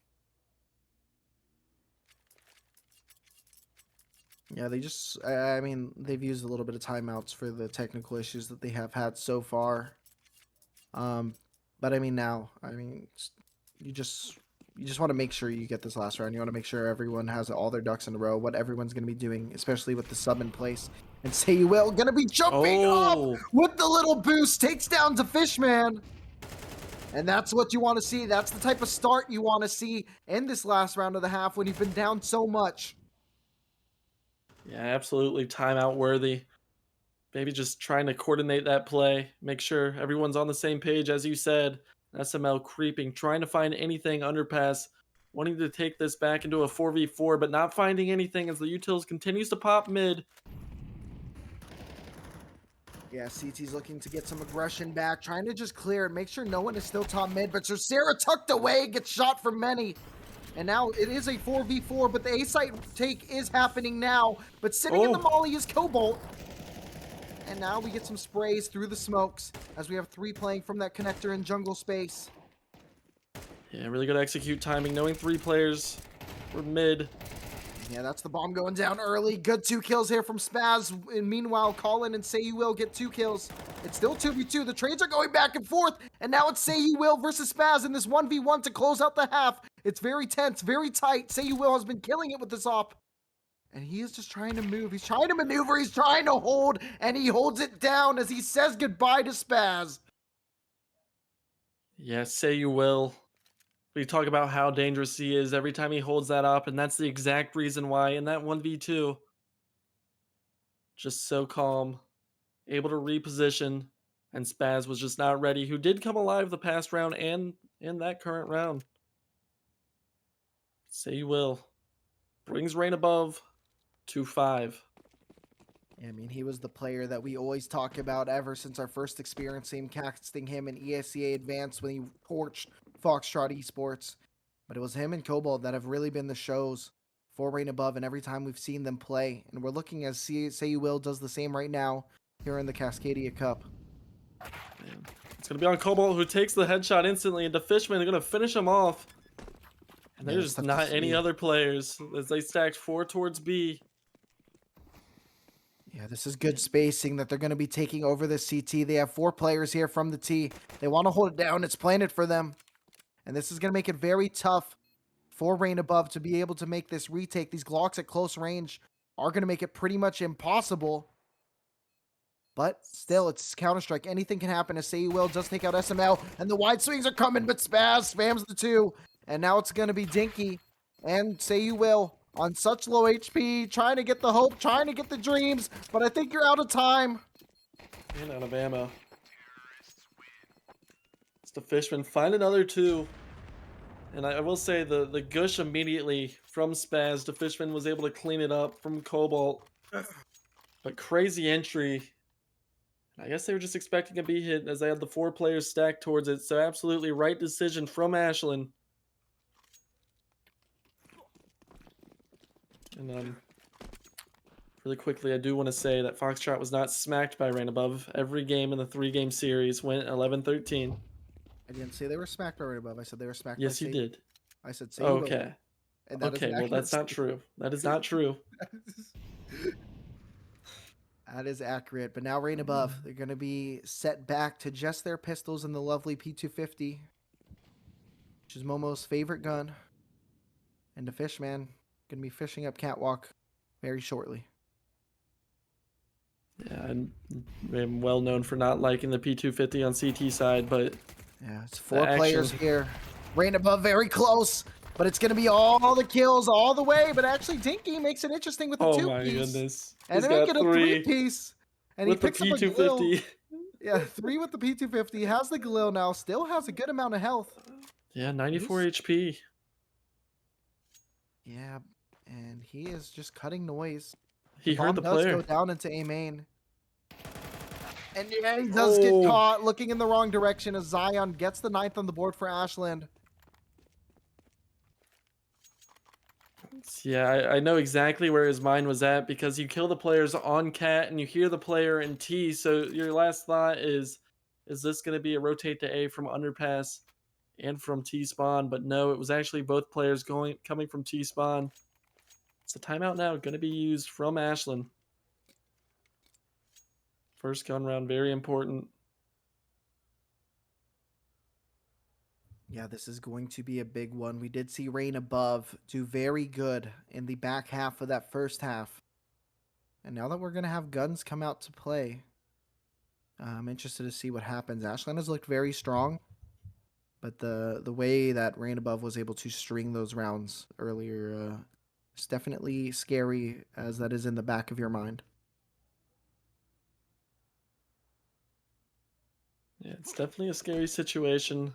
Yeah, they just, I mean, they've used a little bit of timeouts for the technical issues that they have had so far. Um, but I mean, now, I mean, you just want to make sure you get this last round. You want to make sure everyone has all their ducks in a row, what everyone's going to be doing, especially with the sub in place. And Say You Will going to be jumping up with the little boost, takes down to Fishman. And that's what you want to see. That's the type of start you want to see in this last round of the half when you've been down so much. Yeah, absolutely timeout worthy. Maybe just trying to coordinate that play, make sure everyone's on the same page, as you said. SML creeping, trying to find anything underpass, wanting to take this back into a 4v4, but not finding anything as the Utils continues to pop mid. Yeah, CT's looking to get some aggression back, trying to just clear it, make sure no one is still top mid, but Sarah tucked away, gets shot from many. And now it is a 4v4, but the A-site take is happening now. But sitting in the molly is Cobalt. And now we get some sprays through the smokes as we have 3 playing from that connector in jungle space. Yeah, really good execute timing, knowing 3 players were mid. Yeah, that's the bomb going down early. Good 2 kills here from Spaz. And meanwhile, Colin and Say You Will get 2 kills. It's still 2v2. The trades are going back and forth. And now it's Say You Will versus Spaz in this 1v1 to close out the half. It's very tense, very tight. Say You Will has been killing it with this op. And he is just trying to move. He's trying to maneuver. He's trying to hold. And he holds it down as he says goodbye to Spaz. Yeah, Say You Will. We talk about how dangerous he is every time he holds that up, and that's the exact reason why in that 1v2, just so calm, able to reposition, and Spaz was just not ready, who did come alive the past round and in that current round. Say you will. Brings Rain above to 5. Yeah, I mean, he was the player that we always talk about ever since our first experience casting him in ESEA Advanced when he torched Foxtrot Esports. But it was him and Cobalt that have really been the shows for Rain Above, and every time we've seen them play. And we're looking as Say You Will does the same right now here in the Cascadia Cup. Man. It's going to be on Cobalt, who takes the headshot instantly, and the Fishman are going to finish him off. And Yeah, there's that's tough to not any see. other players as they stacked 4 towards B. Yeah, this is good spacing that they're going to be taking over the CT. They have 4 players here from the T. They want to hold it down. It's planted for them. And this is going to make it very tough for Rain Above to be able to make this retake. These Glocks at close range are going to make it pretty much impossible. But still, it's Counter-Strike. Anything can happen as Say You Will does take out SML. And the wide swings are coming, but Spaz spams the 2. And now it's going to be Dinky and Say You Will on such low HP, trying to get the hope, trying to get the dreams. But I think you're out of time. And out of ammo. It's the Fishman. Find another 2. And I will say the gush immediately from Spaz. The Fishman was able to clean it up from Cobalt. But crazy entry. I guess they were just expecting a B hit as they had the 4 players stacked towards it. So absolutely right decision from Ashland. And really quickly, I do want to say that Foxtrot was not smacked by Rain Above. Every game in the 3-game series went 11-13. I didn't say they were smacked by Rain Above. I said they were smacked by Yes, you did. I said Say You Will. Okay. And that is Okay, an well, accurate that's not true. That is not true. That is accurate. But now Rain Above, they're going to be set back to just their pistols and the lovely P250, which is Momo's favorite gun. And the Fishman going to be fishing up Catwalk very shortly. Yeah, I'm well known for not liking the P250 on CT side, but yeah, it's 4 players here. Rain Above very close, but it's going to be all the kills all the way. But actually, Dinky makes it interesting with the 2-piece. Oh my goodness. And then make it a 3-piece. And he picks up a Galil. Yeah, 3 with the P250. Has the Galil now. Still has a good amount of health. Yeah, 94 HP. Yeah, and he is just cutting noise. He heard the player. Does go down into A main. And yeah, he does get caught looking in the wrong direction as Zion gets the 9th on the board for Ashland. Yeah, I know exactly where his mind was at because you kill the players on Cat and you hear the player in T. So your last thought is this going to be a rotate to A from underpass and from T spawn? But no, it was actually both players coming from T spawn. It's a timeout now, going to be used from Ashland. First gun round, very important. Yeah, this is going to be a big one. We did see Rain Above do very good in the back half of that first half. And now that we're going to have guns come out to play, I'm interested to see what happens. Ashland has looked very strong, but the way that Rain Above was able to string those rounds earlier is definitely scary, as that is in the back of your mind. Yeah, it's definitely a scary situation.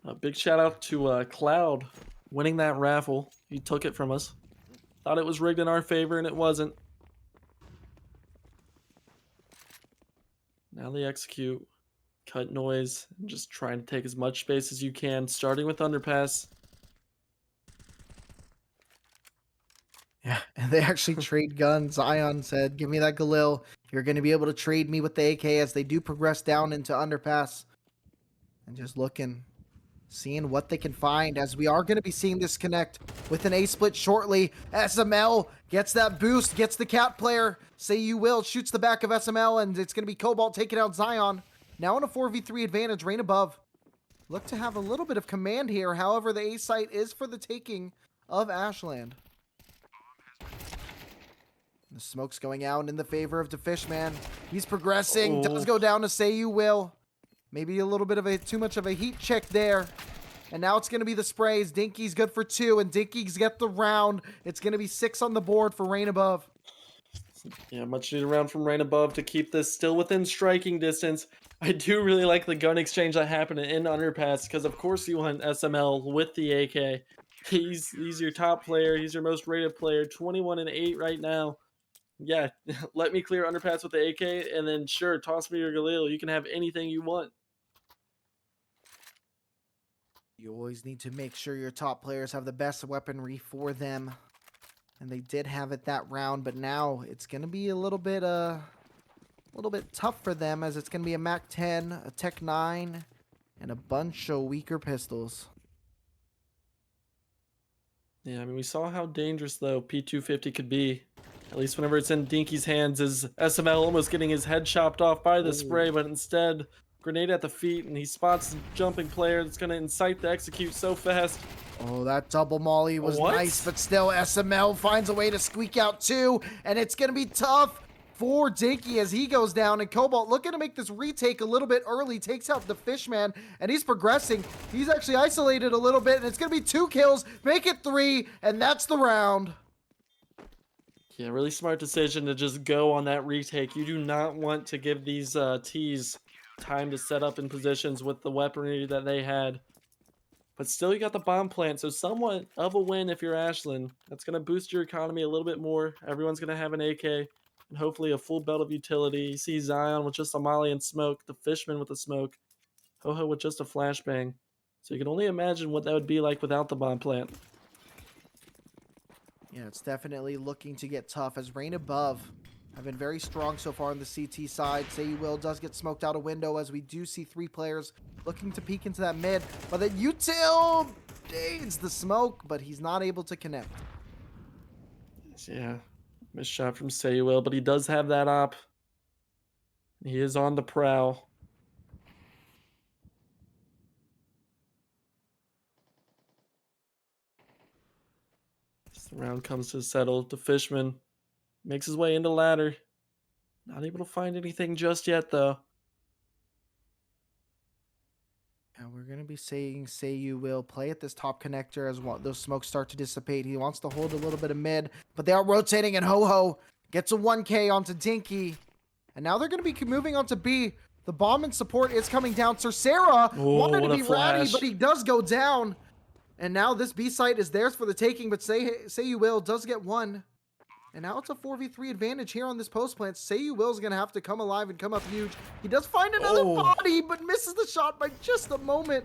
A big shout out to Cloud winning that raffle. He took it from us. Thought it was rigged in our favor, and it wasn't. Now they execute. Cut noise. And just trying to take as much space as you can, starting with underpass. Yeah, and they actually trade guns. Zion said, give me that Galil. You're going to be able to trade me with the AK as they do progress down into underpass. And just looking, seeing what they can find, as we are going to be seeing this connect with an A-split shortly. SML gets that boost, gets the Cat player. Say You Will shoots the back of SML, and it's going to be Cobalt taking out Zion. Now in a 4v3 advantage, Rain Above. Look to have a little bit of command here. However, the A site is for the taking of Ashland. The smoke's going out in the favor of the Fishman. He's progressing. Does go down to Say You Will. Maybe a little bit of too much of a heat check there. And now it's going to be the sprays. Dinky's good for 2, and Dinky's get the round. It's going to be 6 on the board for Rain Above. Yeah, much needed round from Rain Above to keep this still within striking distance. I do really like the gun exchange that happened in Underpass because, of course, you want SML with the AK. He's your top player. He's your most rated player. 21-8 right now. Yeah, let me clear Underpass with the AK, and then sure, toss me your Galil. You can have anything you want. You always need to make sure your top players have the best weaponry for them. And they did have it that round, but now it's going to be a little bit tough for them, as it's going to be a MAC-10, a Tech-9, and a bunch of weaker pistols. Yeah, I mean, we saw how dangerous, though, P250 could be. At least whenever it's in Dinky's hands, is SML almost getting his head chopped off by the spray, but instead, grenade at the feet, and he spots a jumping player that's going to incite the execute so fast. Oh, that double molly was nice, but still SML finds a way to squeak out 2, and it's going to be tough for Dinky as he goes down, and Cobalt looking to make this retake a little bit early, takes out the Fishman, and he's progressing. He's actually isolated a little bit, and it's going to be 2 kills, make it 3, and that's the round. Yeah, really smart decision to just go on that retake. You do not want to give these Ts time to set up in positions with the weaponry that they had. But still, you got the bomb plant, so somewhat of a win if you're Ashland. That's going to boost your economy a little bit more. Everyone's going to have an AK, and hopefully a full belt of utility. You see Zion with just a molly and smoke, the Fishman with the smoke, Ho-Ho with just a flashbang. So you can only imagine what that would be like without the bomb plant. Yeah, it's definitely looking to get tough, as Rain Above have been very strong so far on the CT side. Say You Will does get smoked out a window, as we do see 3 players looking to peek into that mid. But the Util aids the smoke, but he's not able to connect. Yeah, missed shot from Say You Will, but he does have that op. He is on the prowl. As the round comes to settle, the Fishman makes his way into ladder. Not able to find anything just yet, though. And we're going to be saying Say You Will play at this top connector as those smokes start to dissipate. He wants to hold a little bit of mid, but they are rotating, and Ho-Ho gets a 1K onto Dinky. And now they're going to be moving on to B. The bomb and support is coming down. Sarah wanted to be ratty, but he does go down. And now this B site is theirs for the taking, but Say You Will does get 1. And now it's a 4v3 advantage here on this post plant. Say You Will is going to have to come alive and come up huge. He does find another body, but misses the shot by just a moment.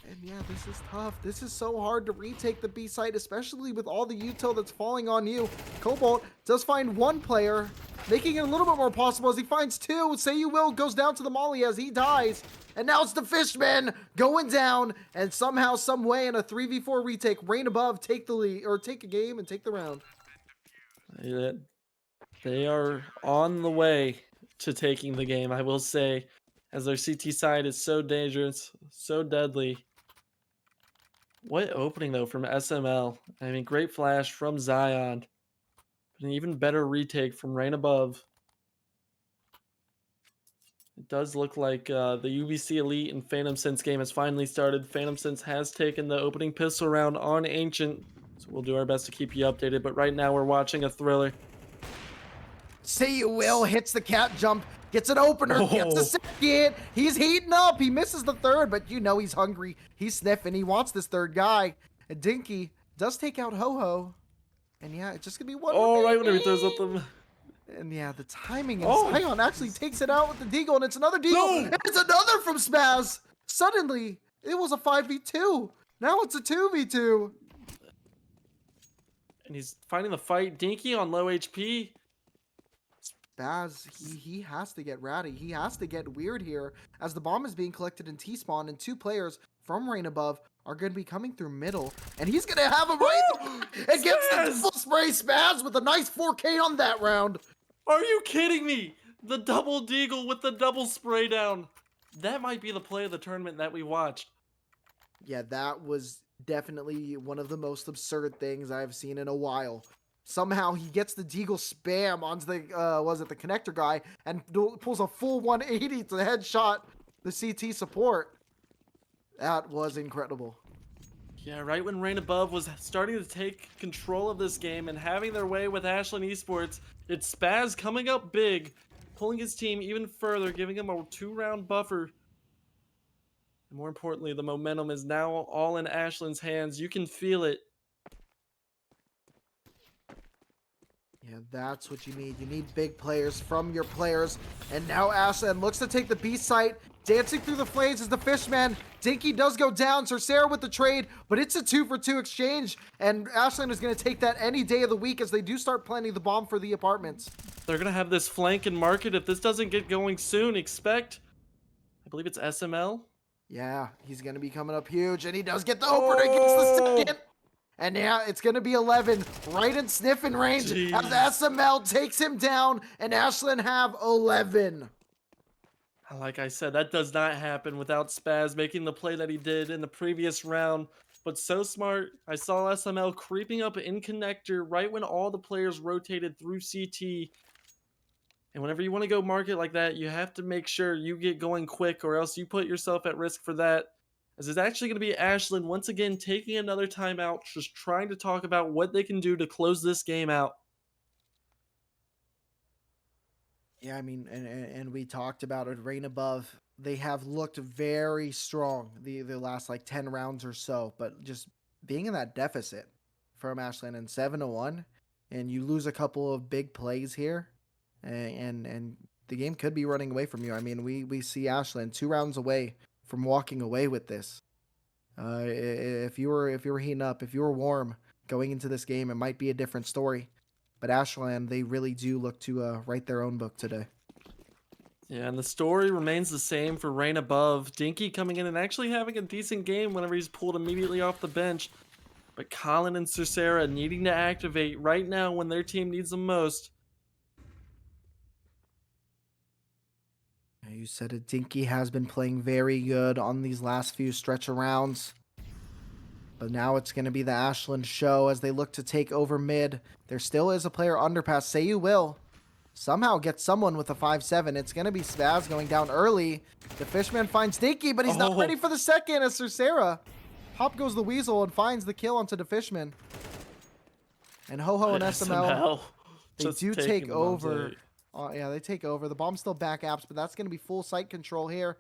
And yeah, this is tough. This is so hard to retake the B site, especially with all the util that's falling on you. Cobalt does find 1 player, making it a little bit more possible as he finds 2. Say You Will goes down to the molly as he dies. And now it's the Fishman going down, and somehow, some way, in a 3v4 retake, Rain Above take the lead, or take a game and take the round. They are on the way to taking the game, I will say, as their CT side is so dangerous, so deadly. What opening, though, from SML. I mean, great flash from Zion, but an even better retake from Rain Above. It does look like the UBC Elite and Phantom Sense game has finally started. Phantom Sense has taken the opening pistol round on Ancient, so we'll do our best to keep you updated. But right now we're watching a thriller. Say You Will hits the cat jump, gets an opener, gets the second. He's heating up. He misses the third, but you know he's hungry. He's sniffing. He wants this third guy. And Dinky does take out Ho-Ho. And yeah, it's just going to be 1 Oh, right when he throws up them. And yeah, the timing, and Zion actually takes it out with the Deagle, and it's another Deagle, and it's another from Spaz. Suddenly, it was a 5v2. Now it's a 2v2. And he's finding the fight. Dinky on low HP. Spaz, he has to get ratty. He has to get weird here, as the bomb is being collected in T-spawn, and 2 players from Rain Above are going to be coming through middle, and he's going to have a right and gets the full spray. Spaz with a nice 4K on that round. Are you kidding me? The double deagle with the double spray down. That might be the play of the tournament that we watched. Yeah, that was definitely one of the most absurd things I've seen in a while. Somehow he gets the deagle spam onto the, the connector guy, and pulls a full 180 to headshot the CT support. That was incredible. Yeah, right when Rain Above was starting to take control of this game and having their way with Ashland Esports, it's Spaz coming up big, pulling his team even further, giving him a 2-round buffer. And more importantly, the momentum is now all in Ashland's hands. You can feel it. Yeah, that's what you need. You need big players from your players. And now Ashland looks to take the B site. Dancing through the flames is the Fishman. Dinky does go down. Sarah with the trade, but it's a 2-for-2 exchange. And Ashland is going to take that any day of the week as they do start planting the bomb for the apartments. They're going to have this flank and market. If this doesn't get going soon, expect, I believe it's SML. Yeah, he's going to be coming up huge. And he does get the opener. He gets the Oh, second. And yeah, it's going to be 11 right in sniffing range jeez. as SML takes him down and Ashland have 11. Like I said, that does not happen without Spaz making the play that he did in the previous round. But so smart. I saw SML creeping up in connector right when all the players rotated through CT. And whenever you want to go market like that, you have to make sure you get going quick or else you put yourself at risk for that. As it's actually going to be Ashland once again taking another timeout, just trying to talk about what they can do to close this game out. Yeah, I mean, and we talked about it. Rain Above, they have looked very strong the last like 10 rounds or so, but just being in that deficit from Ashland and 7-1, and you lose a couple of big plays here, and the game could be running away from you. I mean, we see Ashland 2 rounds away from walking away with this. If you were heating up, if you were warm going into this game, it might be a different story. But Ashland, they really do look to write their own book today. Yeah, and the story remains the same for Rain Above. Dinky coming in and actually having a decent game whenever he's pulled immediately off the bench. But Colin and Sarah needing to activate right now when their team needs them most. You said it. Dinky has been playing very good on these last few stretch of rounds. But now it's going to be the Ashland show as they look to take over mid. There still is a player underpass. Say you will. Somehow get someone with a 5-7. It's going to be Spaz going down early. The Fishman finds Dinky, but he's not ready for the second as Sarah. Pop goes the Weasel and finds the kill onto the Fishman. And Ho-Ho and SML, they do take over. Yeah, they take over. The bomb's still back apps, but that's going to be full site control here.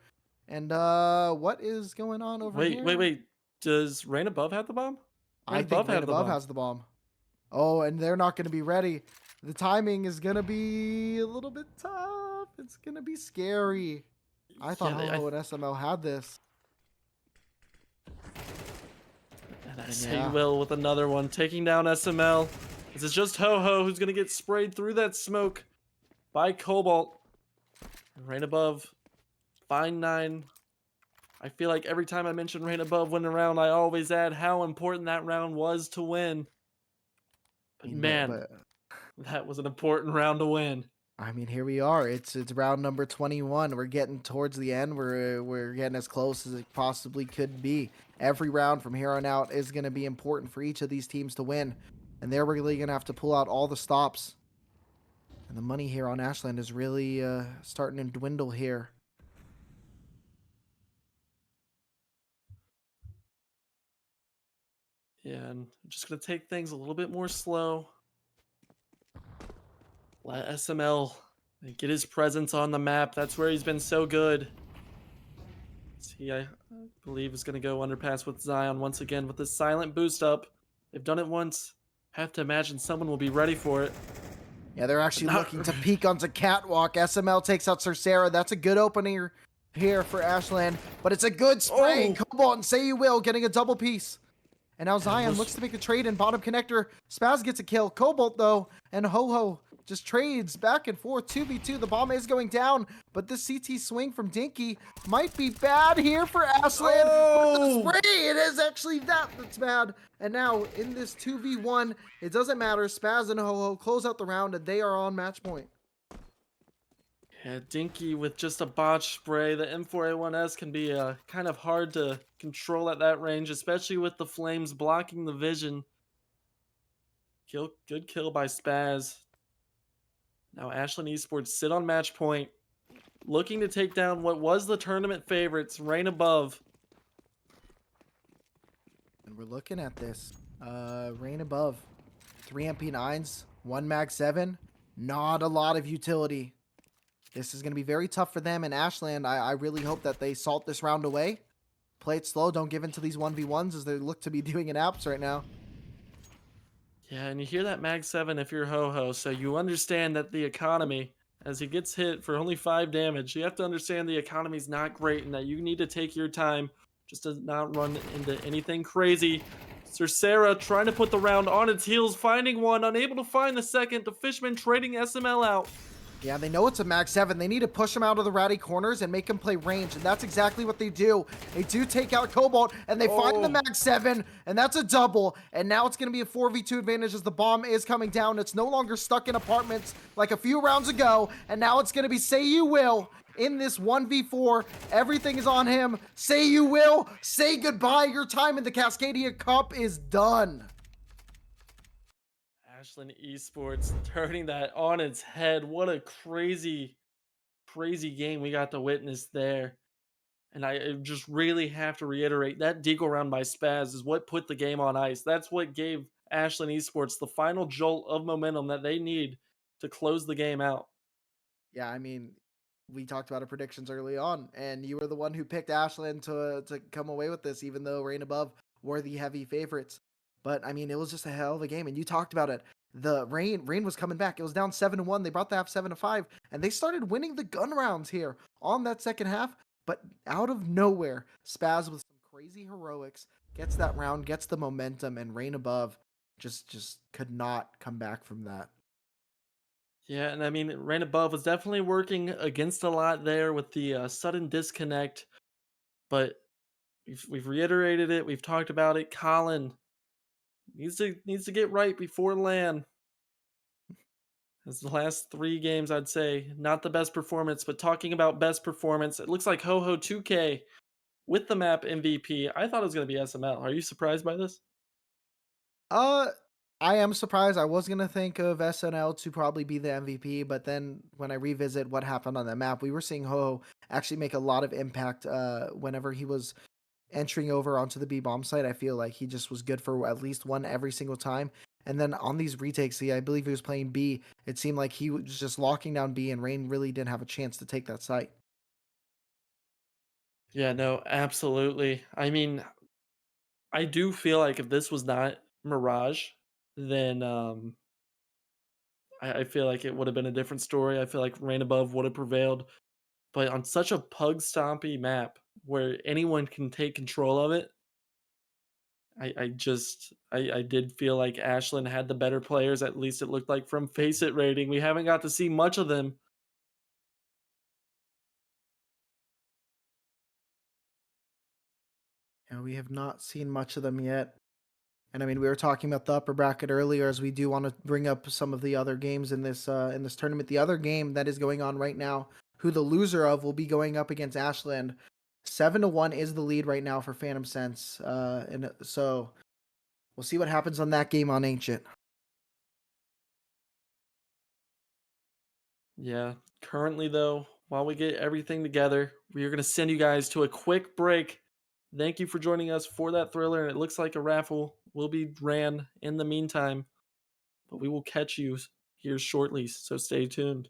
And what is going on over here? Wait. Does Rain Above have the bomb? I think Rain Above has the bomb. Oh, and they're not going to be ready. The timing is going to be a little bit tough. It's going to be scary. I thought Ho-Ho and SML had this. And I say Will with another one, taking down SML. This is just Ho-Ho who's going to get sprayed through that smoke by Cobalt. And Rain Above, fine 9. I feel like every time I mention Rain Above winning a round, I always add how important that round was to win. But man, that was an important round to win. I mean, here we are. It's round number 21. We're getting towards the end. We're getting as close as it possibly could be. Every round from here on out is going to be important for each of these teams to win. And they're really going to have to pull out all the stops. And the money here on Ashland is really starting to dwindle here. Yeah, and I'm just going to take things a little bit more slow. Let SML get his presence on the map. That's where he's been so good. He, I believe, is going to go underpass with Zion once again with this silent boost up. They've done it once. Have to imagine someone will be ready for it. Yeah, they're actually looking to peek onto Catwalk. SML takes out Sarah. That's a good opener here for Ashland. But it's a good spray. Cobalt and Say You Will getting a double piece. And now Zion looks to make a trade in bottom connector. Spaz gets a kill. Cobalt, though, and Ho-Ho just trades back and forth. 2v2. The bomb is going down, but this CT swing from Dinky might be bad here for Ashland. Oh! But the spray, it is actually that's bad. And now in this 2v1, it doesn't matter. Spaz and Ho-Ho close out the round, and they are on match point. Yeah, Dinky with just a botch spray. The M4A1S can be kind of hard to control at that range, especially with the flames blocking the vision. Good kill by Spaz. Now Ashland Esports sit on match point, looking to take down what was the tournament favorites, Rain Above. we're looking at this. Rain above. 3 MP9s, 1 Mag 7. Not a lot of utility. This is going to be very tough for them. And Ashland, I really hope that they salt this round away. Play it slow. Don't give in to these 1v1s as they look to be doing in apps right now. Yeah, and you hear that Mag 7 if you're Ho-Ho, so you understand that the economy, as he gets hit for only 5 damage, you have to understand the economy's not great and that you need to take your time just to not run into anything crazy. Sir Sarah trying to put the round on its heels, finding one, unable to find the second. The Fishman trading SML out. Yeah, they know it's a Mag 7. They need to push him out of the ratty corners and make him play range, and that's exactly what they do. They do take out Cobalt, and they find the Oh, Mag 7, and that's a double. And now it's going to be a 4v2 advantage as the bomb is coming down. It's no longer stuck in apartments like a few rounds ago, and now it's going to be Say You Will in this 1v4. Everything is on him. Say You Will. Say goodbye. Your time in the Cascadia Cup is done. Ashland Esports turning that on its head. What a crazy, crazy game we got to witness there. And I just really have to reiterate that deagle round by Spaz is what put the game on ice. That's what gave Ashland Esports the final jolt of momentum that they need to close the game out. Yeah, I mean, we talked about our predictions early on, and you were the one who picked Ashland to come away with this, even though Rain Above were the heavy favorites. But I mean, it was just a hell of a game, and you talked about it. The Rain was coming back. It was down 7-1. They brought the half 7-5, and they started winning the gun rounds here on that second half. But out of nowhere, Spaz with some crazy heroics gets that round, gets the momentum, and Rain Above just could not come back from that. Yeah, and I mean, Rain Above was definitely working against a lot there with the sudden disconnect, but we've reiterated it. We've talked about it. Colin needs to get right before LAN. As the last 3 games, I'd say not the best performance, but talking about best performance, it looks like Ho Ho 2K with the map MVP. I thought it was going to be SML. Are you surprised by this? Uh, I am surprised. I was gonna think of SNL to probably be the MVP, but then when I revisit what happened on that map, we were seeing Ho actually make a lot of impact. Whenever he was entering over onto the B bomb site, I feel like he just was good for at least one every single time. And then on these retakes, I believe he was playing B. It seemed like he was just locking down B, and Rain really didn't have a chance to take that site. Yeah, no, absolutely. I mean, I do feel like if this was not Mirage, then I feel like it would have been a different story. I feel like Rain Above would have prevailed. But on such a pug stompy map where anyone can take control of it, I did feel like Ashland had the better players, at least it looked like from Face It rating. We haven't got to see much of them. Yeah, we have not seen much of them yet. And I mean, we were talking about the upper bracket earlier, as we do want to bring up some of the other games in this tournament. The other game that is going on right now, who the loser of will be going up against Ashland. 7-1 is the lead right now for Phantom Sense, and so we'll see what happens on that game on Ancient. Yeah. Currently, though, while we get everything together, we are going to send you guys to a quick break. Thank you for joining us for that thriller. And it looks like a raffle will be ran in the meantime, but we will catch you here shortly. So stay tuned.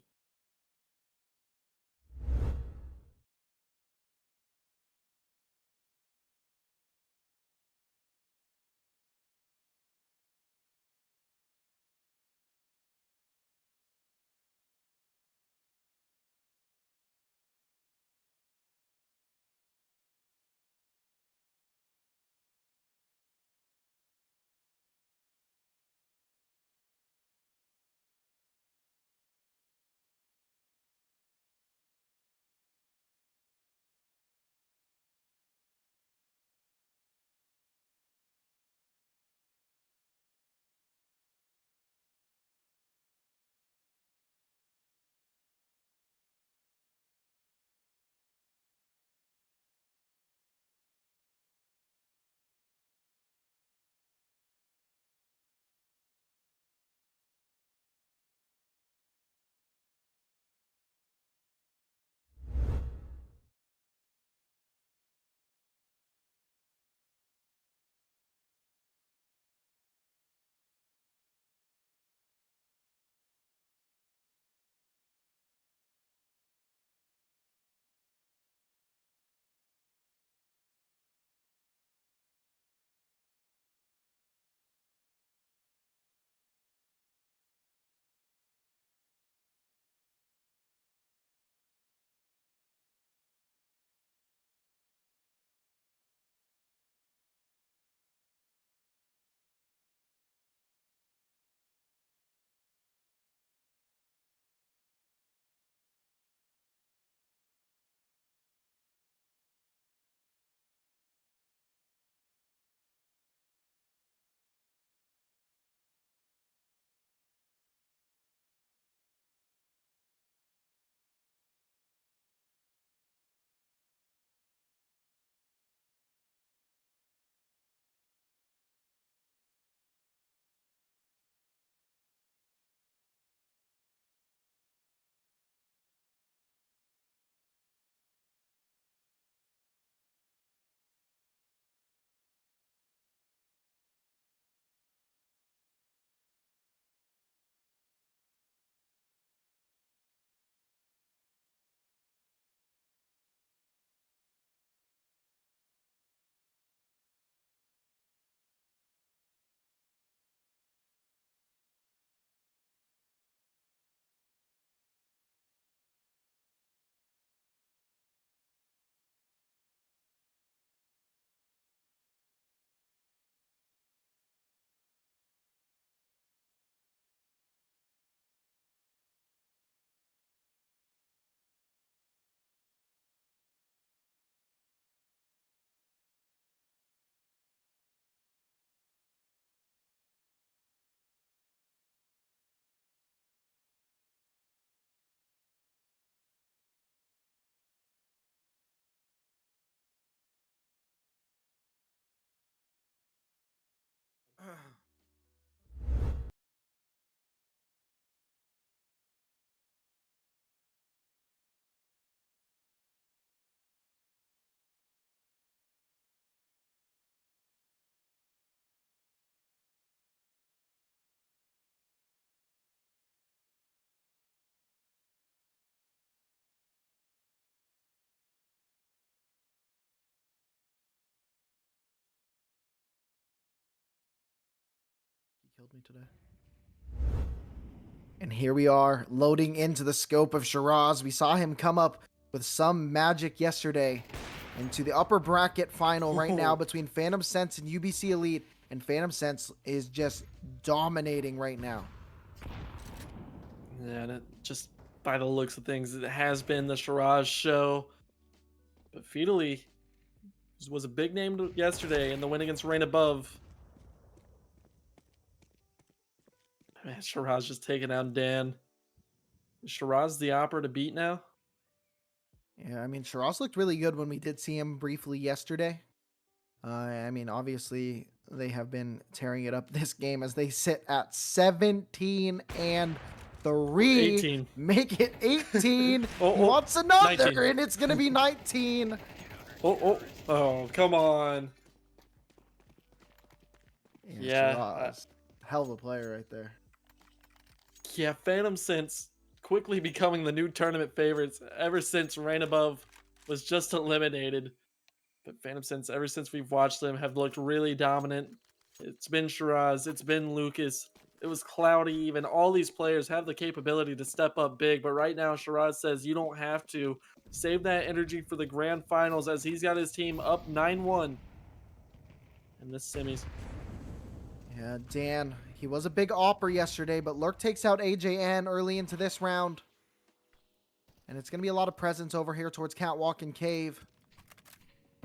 He killed me today. And here we are, loading into the scope of Shiraz. We saw him come up with some magic yesterday into the upper bracket final right now between Phantom Sense and UBC Elite. And Phantom Sense is just dominating right now. Yeah, and it just by the looks of things, it has been the Shiraz show. But Fideli was a big name yesterday in the win against Rain Above. Man, Shiraz just taking out Dan. Is Shiraz the opera to beat now? Yeah, I mean, Shiraz looked really good when we did see him briefly yesterday. I mean, obviously, they have been tearing it up this game as they sit at 17 and 3. 18. Make it 18. Oh, He oh, wants another, 19. and it's going to be 19. Oh, come on. Yeah. Shiraz. Hell of a player right there. Yeah, Phantom Sense quickly becoming the new tournament favorites ever since Rain Above was just eliminated. But Phantom Sense, ever since we've watched them, have looked really dominant. It's been Shiraz, it's been Lucas, it was Cloudy, even all these players have the capability to step up big. But right now, Shiraz says you don't have to. Save that energy for the grand finals as he's got his team up 9-1 in this semis. Yeah, Dan, he was a big opper yesterday, but Lurk takes out AJN early into this round. And it's going to be a lot of presence over here towards Catwalk and Cave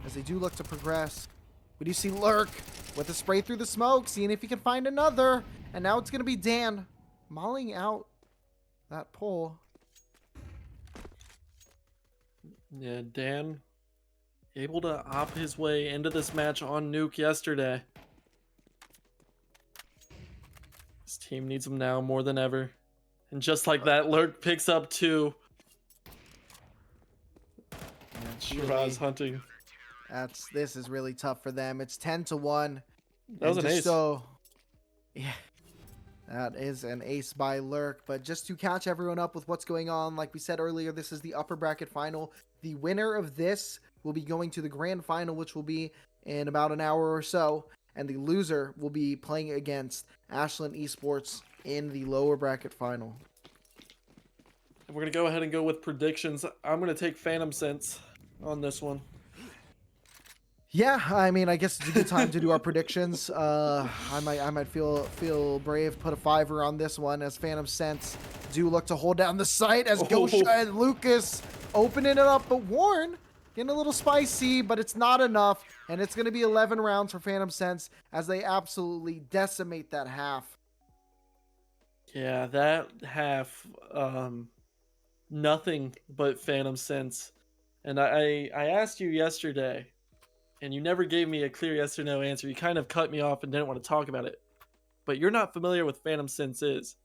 as they do look to progress. We do see Lurk with a spray through the smoke, seeing if he can find another. And now it's going to be Dan mauling out that pole. Yeah, Dan able to op his way into this match on Nuke yesterday. His team needs him now more than ever. And just like that, Lurk picks up 2. And Shiraz hunting. This is really tough for them. It's 10-1. That was an ace. So, yeah, that is an ace by Lurk. But just to catch everyone up with what's going on, like we said earlier, this is the upper bracket final. The winner of this will be going to the grand final, which will be in about an hour or so. And the loser will be playing against Ashland Esports in the lower bracket final. We're going to go ahead and go with predictions. I'm going to take Phantom Sense on this one. Yeah, I mean, I guess it's a good time to do our predictions. I might feel brave, put a 5-er on this one as Phantom Sense do look to hold down the site as Gosha and Lucas opening it up, but Warren getting a little spicy, but it's not enough, and it's going to be 11 rounds for Phantom Sense as they absolutely decimate that half. Yeah, that half, nothing but Phantom Sense. And I asked you yesterday, and you never gave me a clear yes or no answer. You kind of cut me off and didn't want to talk about it. But you're not familiar with Phantom Sense is.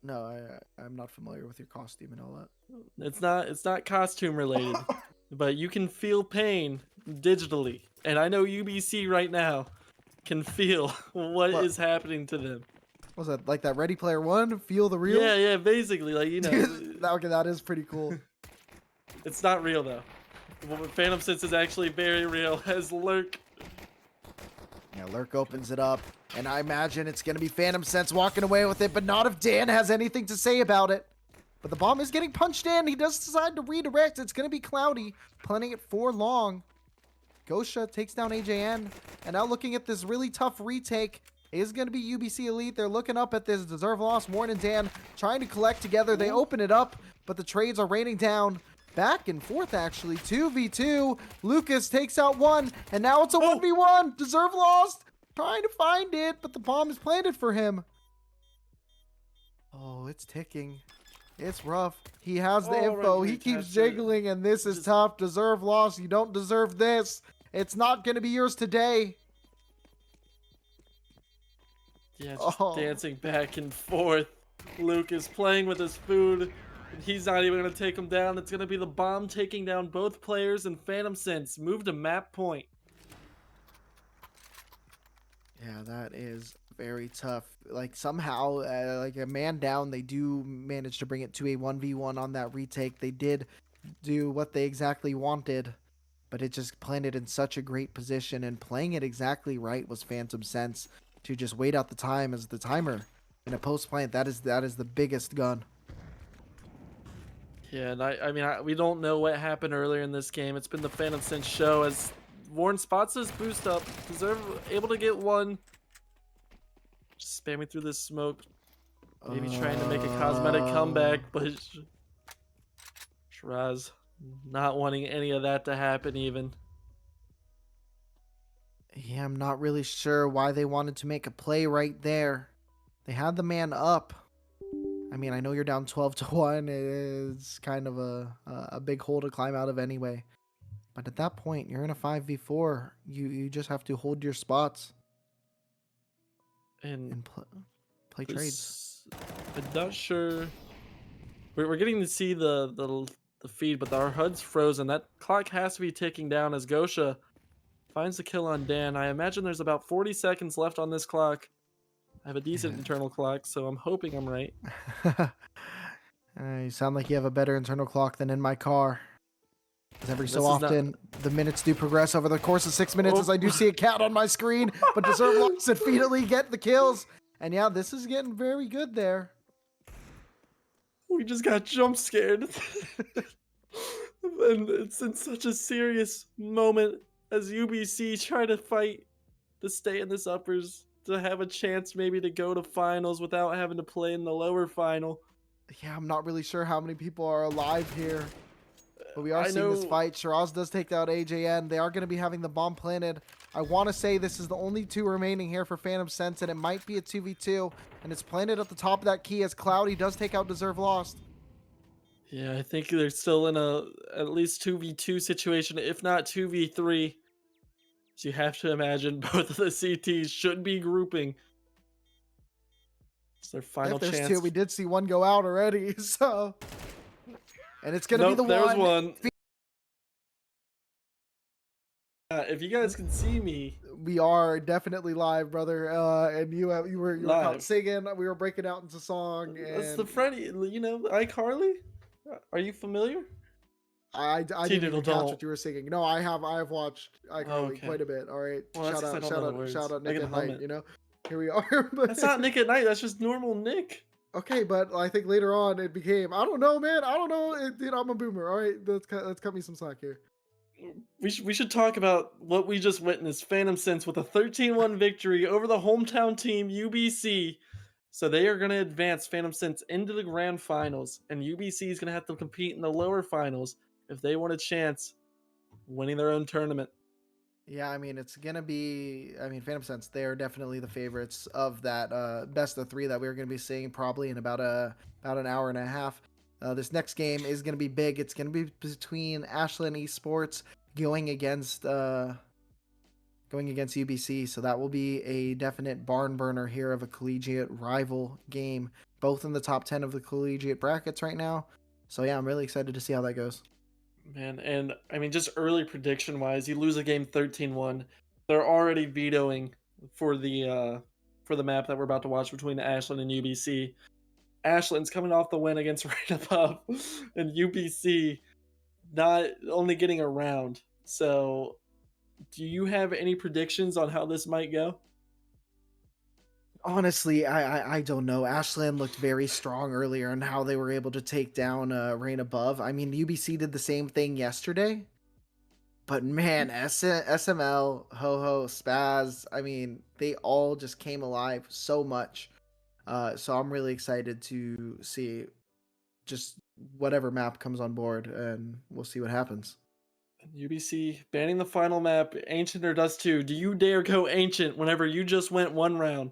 No, I'm not familiar with your costume and all that. It's not costume related, but you can feel pain digitally. And I know UBC right now can feel what is happening to them. Was that like that Ready Player One? Feel the real? Yeah, basically, like, you know. Okay, that is pretty cool. It's not real though. Phantom Sense is actually very real as Lurk. Yeah, Lurk opens it up, and I imagine it's going to be Phantom Sense walking away with it, but not if Dan has anything to say about it. But the bomb is getting punched in. He does decide to redirect. It's going to be Cloudy, planning it for long. Gosha takes down AJN, and now looking at this really tough retake is going to be UBC Elite. They're looking up at this deserve loss. Warren and Dan trying to collect together. They open it up, but the trades are raining down. Back and forth, actually. 2v2. Lucas takes out one, and now it's a 1v1. Deserve lost. Trying to find it, but the bomb is planted for him. Oh, it's ticking. It's rough. He has the info. He keeps jiggling, and this is tough. Deserve loss. You don't deserve this. It's not going to be yours today. Yeah, just Oh, dancing back and forth. Luke is playing with his food, and he's not even going to take him down. It's going to be the bomb taking down both players, and Phantom Sense move to map point. yeah, that is very tough. Like somehow, like a man down, they do manage to bring it to a 1v1 on that retake. They did do what they exactly wanted, but it just planted in such a great position, and playing it exactly right was Phantom Sense to just wait out the time as the timer in a post plant. That is the biggest gun. Yeah, and we don't know what happened earlier in this game. It's been the Phantom Sense show as Warren spots his boost up. Deserve able to get one. Just spamming through this smoke. Maybe trying to make a cosmetic Uh, comeback, but Shiraz not wanting any of that to happen even. yeah, I'm not really sure why they wanted to make a play right there. They had the man up. I mean, I know you're down 12-1. It's kind of a big hole to climb out of anyway. But at that point, you're in a 5v4. You just have to hold your spots And and play trades. this, I'm not sure. We're getting to see the feed, but our HUD's frozen. That clock has to be ticking down as Gosha finds the kill on Dan. I imagine there's about 40 seconds left on this clock. I have a decent internal clock, so I'm hoping I'm right. You sound like you have a better internal clock than in my car. As every so This is not. often, the minutes do progress over the course of 6 minutes, as Oh, I do see a cat on my screen, but Deserve Loss immediately get the kills. And yeah, this is getting very good there. we just got jump scared. And it's in such a serious moment as UBC try to fight to stay in this uppers to have a chance maybe to go to finals without having to play in the lower final. Yeah, I'm not really sure how many people are alive here, but we are I seeing this know. fight. Shiraz does take out AJN. They are going to be having the bomb planted. I want to say this is the only two remaining here for Phantom Sense, and it might be a 2v2, and it's planted at the top of that key as Cloudy does take out Deserve Lost. Yeah, I think they're still in a at least 2v2 situation, if not 2v3. So you have to imagine both of the CTs should be grouping. It's their final If there's two, chance. we did see one go out already, so. And it's going to be the Nope, there's one. one. If you guys can see me We are definitely live, brother. And you were caught live, singing. We were breaking out into song, that's the and friend, iCarly? Are you familiar? I didn't T-Doodle even catch don't. what you were singing. No, I have watched Oh, iCarly okay. quite a bit. All right, Well, that's because I don't know the shout words. out I Nick can at hum Night. it. Here we are. But That's not Nick at Night. That's just normal Nick. okay, but I think later on it became. I don't know, man. I don't know. I'm a boomer. All right, let's cut me some slack here. We should talk about what we just witnessed. Phantom Sense with a 13-1 victory over the hometown team UBC. So they are going to advance Phantom Sense into the grand finals, and UBC is going to have to compete in the lower finals if they want a chance winning their own tournament. Yeah, I mean it's gonna be. I mean, Phantom Sense. They are definitely the favorites of that best of three that we're gonna be seeing probably in about an hour and a half. This next game is gonna be big. It's gonna be between Ashland Esports going against UBC. So that will be a definite barn burner here of a collegiate rival game. Both in the top 10 of the collegiate brackets right now. So yeah, I'm really excited to see how that goes. Man, and I mean, just early prediction wise, you lose a game 13-1. They're already vetoing for the map that we're about to watch between Ashland and UBC. Ashland's coming off the win against Right Above, and UBC not only getting a round. So, do you have any predictions on how this might go? Honestly, I don't know. Ashland looked very strong earlier in how they were able to take down Rain Above. I mean, UBC did the same thing yesterday, but man, SML, Ho Ho, Spaz, I mean, they all just came alive so much. So I'm really excited to see just whatever map comes on board, and we'll see what happens. UBC banning the final map, Ancient or Dust 2. Do you dare go Ancient whenever you just went one round?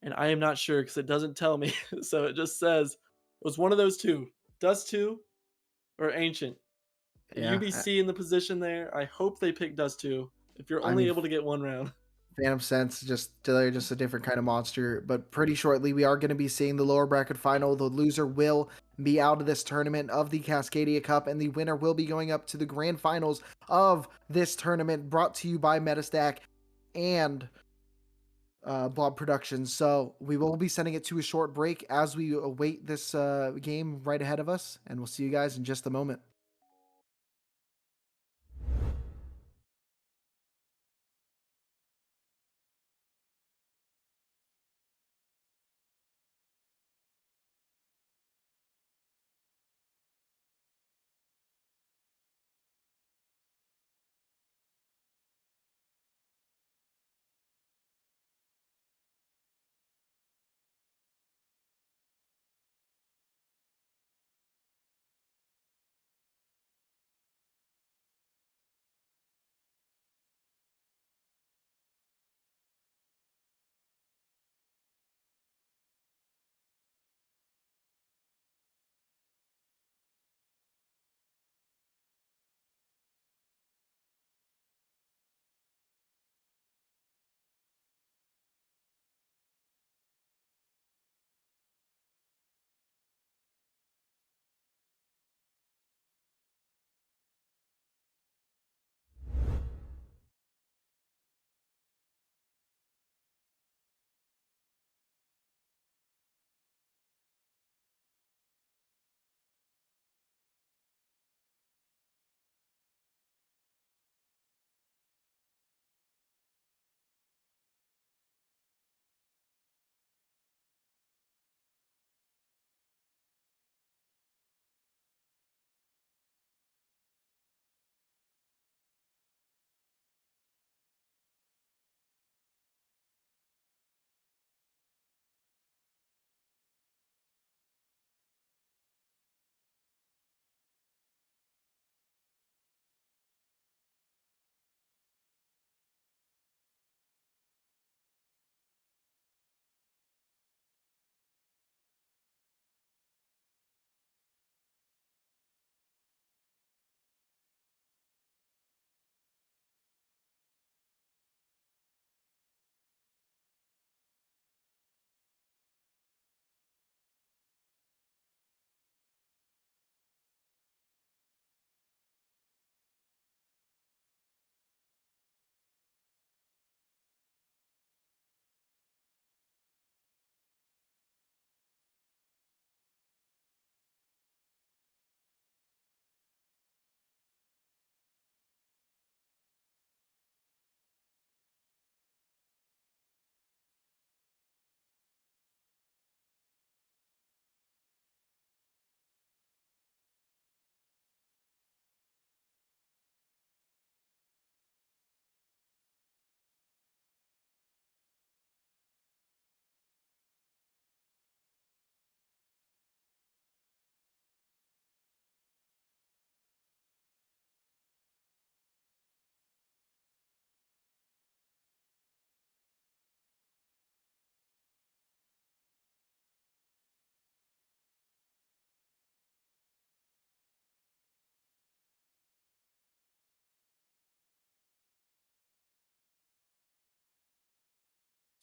And I am not sure because it doesn't tell me. So it just says it was one of those two, Dust 2 or Ancient. Yeah, UBC in the position there. I hope they pick Dust 2 if you're I only mean, able to get one round. Phantom Sense, they're just a different kind of monster. But pretty shortly, we are going to be seeing the lower bracket final. The loser will be out of this tournament of the Cascadia Cup, and the winner will be going up to the grand finals of this tournament, brought to you by METASTACK and Blob Productions. So we will be sending it to a short break as we await this game right ahead of us, and we'll see you guys in just a moment.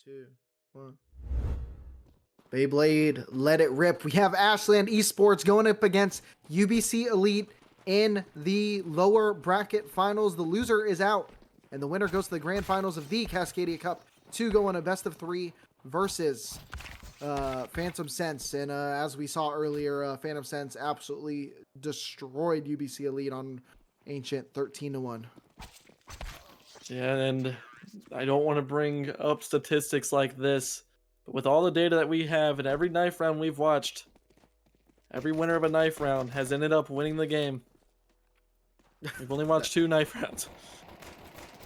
Two, one. Beyblade, let it rip. We have Ashland Esports going up against UBC Elite in the lower bracket finals. The loser is out, and the winner goes to the grand finals of the Cascadia Cup to go on a best of three versus Phantom Sense. And as we saw earlier, Phantom Sense absolutely destroyed UBC Elite on Ancient 13-1. Yeah, and I don't want to bring up statistics like this, but with all the data that we have and every knife round we've watched, every winner of a knife round has ended up winning the game. We've only watched 2 knife rounds.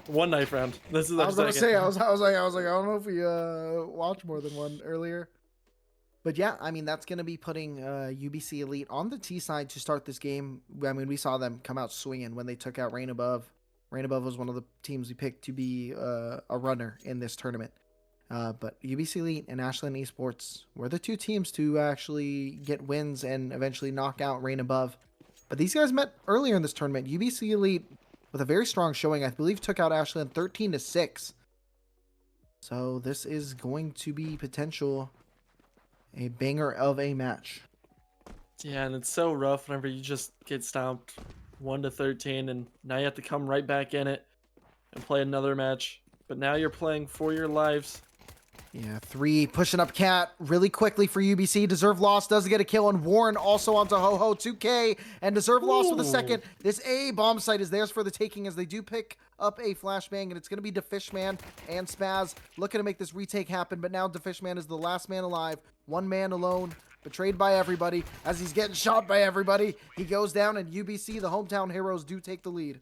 1 knife round. This is I our was gonna second. say, I was like, I don't know if we watched more than one earlier. But yeah, I mean, that's going to be putting UBC Elite on the T side to start this game. I mean, we saw them come out swinging when they took out Rain Above. Rain Above was one of the teams we picked to be a runner in this tournament. But UBC Elite and Ashland Esports were the 2 teams to actually get wins and eventually knock out Rain Above. But these guys met earlier in this tournament. UBC Elite, with a very strong showing, I believe took out Ashland 13-6. So this is going to be a banger of a match. Yeah, and it's so rough whenever you just get stomped 1-13, and now you have to come right back in it and play another match. But now you're playing for your lives. Yeah, 3 pushing up Cat really quickly for UBC. Deserve Loss does get a kill, and Warren also onto Ho-Ho 2K, and Deserve Loss with a second. Ooh. This A bomb site is theirs for the taking as they do pick up a flashbang, and it's going to be DeFishman and Spaz looking to make this retake happen, but now DeFishman is the last man alive, one man alone, betrayed by everybody as he's getting shot by everybody. He goes down, and UBC, the hometown heroes, do take the lead.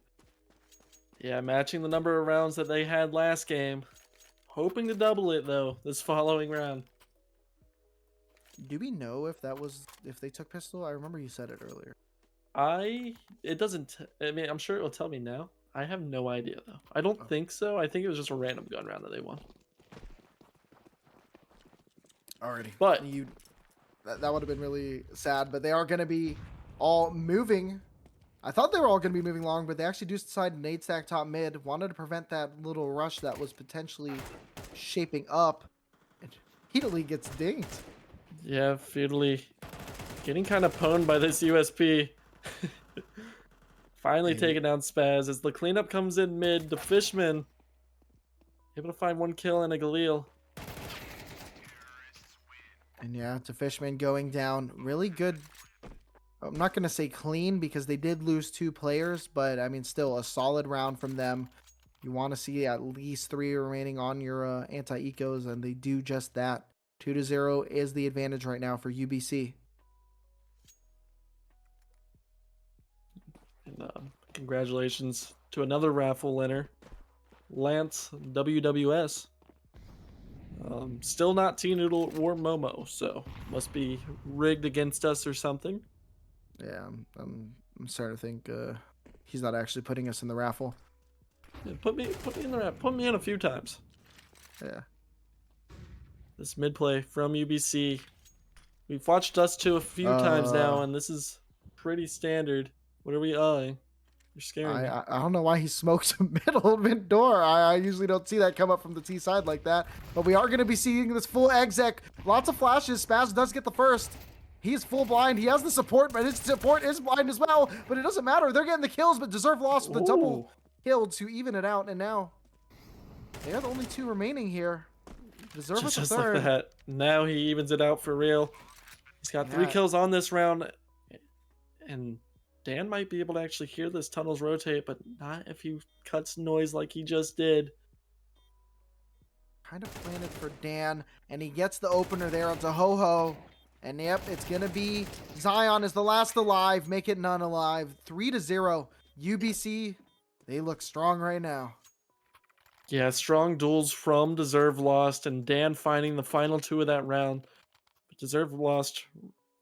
Yeah, matching the number of rounds that they had last game. Hoping to double it, though, this following round. Do we know if if they took pistol? I remember you said it earlier. It doesn't, I mean, I'm sure it will tell me now. I have no idea, though. I don't think so. I think it was just a random gun round that they won. Already. But That would have been really sad, but they are going to be all moving. I thought they were all going to be moving long, but they actually do decide to nade stack top mid. Wanted to prevent that little rush that was potentially shaping up. And Heatily gets dinged. yeah, Feudally getting kind of pwned by this USP. Finally taking down Spaz as the cleanup comes in mid. The Fishman able to find 1 kill and a Galil. And yeah, it's a Fishman going down. Really good. I'm not going to say clean because they did lose 2 players, but I mean, still a solid round from them. You want to see at least 3 remaining on your anti-ecos, and they do just that. 2-0 is the advantage right now for UBC. And congratulations to another raffle winner, Lance WWS. Still not T-Noodle or Momo, so must be rigged against us or something. Yeah, I'm starting to think he's not actually putting us in the raffle. Yeah, put me in the raffle. Put me in a few times. Yeah. This mid play from UBC. We've watched us 2 a few times now, and this is pretty standard. What are we eyeing? You're scaring me. I don't know why he smokes a middle mid door. I usually don't see that come up from the T side like that. But we are going to be seeing this full exec. Lots of flashes. Spaz does get the first. He's full blind. He has the support, but his support is blind as well. But it doesn't matter. They're getting the kills, but Deserve Loss with the double kill to even it out. And now they are the only 2 remaining here. Deserve with the third. Like that. Now he evens it out for real. He's got 3 kills on this round. And Dan might be able to actually hear this tunnels rotate, but not if he cuts noise like he just did. Kind of planted for Dan, and he gets the opener there onto Ho-Ho. And yep, it's going to be Zion is the last alive. Make it none alive. 3-0. UBC, they look strong right now. Yeah, strong duels from Deserve Lost, and Dan finding the final 2 of that round. But Deserve Lost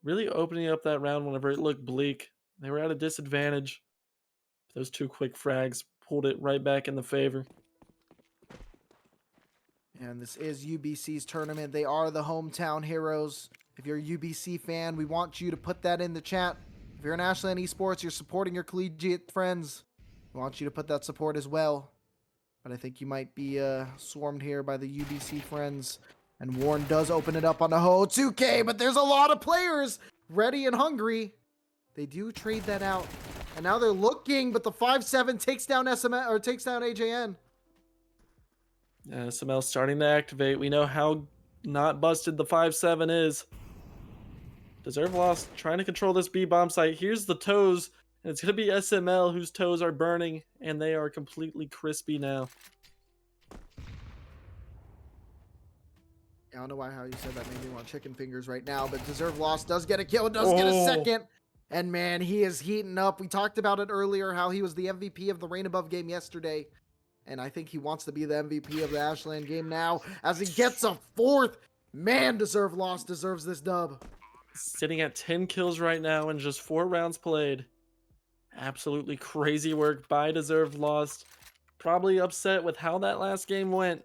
really opening up that round whenever it looked bleak. They were at a disadvantage. Those 2 quick frags pulled it right back in the favor. And this is UBC's tournament. They are the hometown heroes. If you're a UBC fan, we want you to put that in the chat. If you're in Ashland Esports, you're supporting your collegiate friends. We want you to put that support as well. But I think you might be swarmed here by the UBC friends. And Warren does open it up on the Ho 2K, but there's a lot of players ready and hungry. They do trade that out. And now they're looking, but the 5-7 takes down SML or takes down AJN. SML starting to activate. We know how not busted the 5-7 is. Deserve Lost trying to control this B bomb site. Here's the toes, and it's going to be SML whose toes are burning, and they are completely crispy now. I don't know how you said that made me want chicken fingers right now, but Deserve Lost does get a kill, does get a second. And man, he is heating up. We talked about it earlier, how he was the MVP of the Rain Above game yesterday. And I think he wants to be the MVP of the Ashland game now as he gets a 4th. Man, Deserve Lost deserves this dub. Sitting at 10 kills right now and just 4 rounds played. Absolutely crazy work by Deserve Lost. Probably upset with how that last game went.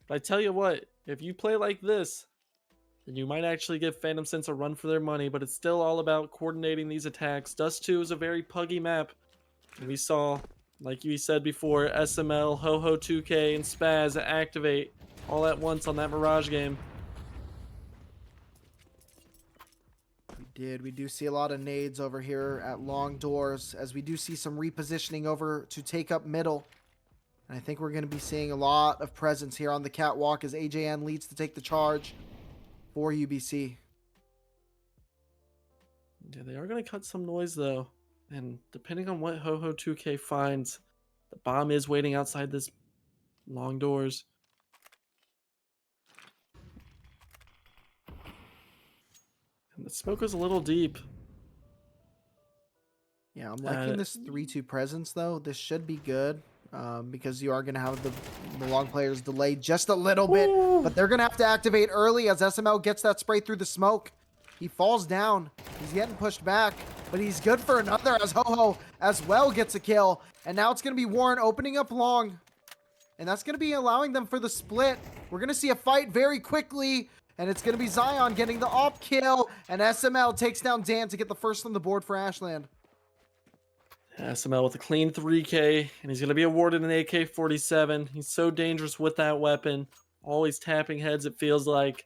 But I tell you what, if you play like this, then you might actually give Phantom Sense a run for their money, but it's still all about coordinating these attacks. Dust 2 is a very puggy map. And we saw Like you said before, SML, Ho-Ho 2K, and Spaz activate all at once on that Mirage game. We do see a lot of nades over here at long doors, as we do see some repositioning over to take up middle. And I think we're going to be seeing a lot of presence here on the catwalk as AJN leads to take the charge for UBC. Yeah, they are going to cut some noise though. And depending on what Ho-Ho 2K finds, the bomb is waiting outside this long doors. And the smoke is a little deep. Yeah, I'm liking this 3-2 presence, though. This should be good because you are going to have the long players delay just a little bit. But they're going to have to activate early as SML gets that spray through the smoke. He falls down. He's getting pushed back, but he's good for another as Ho-Ho as well gets a kill. And now it's going to be Warren opening up long. And that's going to be allowing them for the split. We're going to see a fight very quickly. And it's going to be Zion getting the op kill. And SML takes down Dan to get the first on the board for Ashland. SML with a clean 3K, and he's going to be awarded an AK-47. He's so dangerous with that weapon. Always tapping heads, it feels like.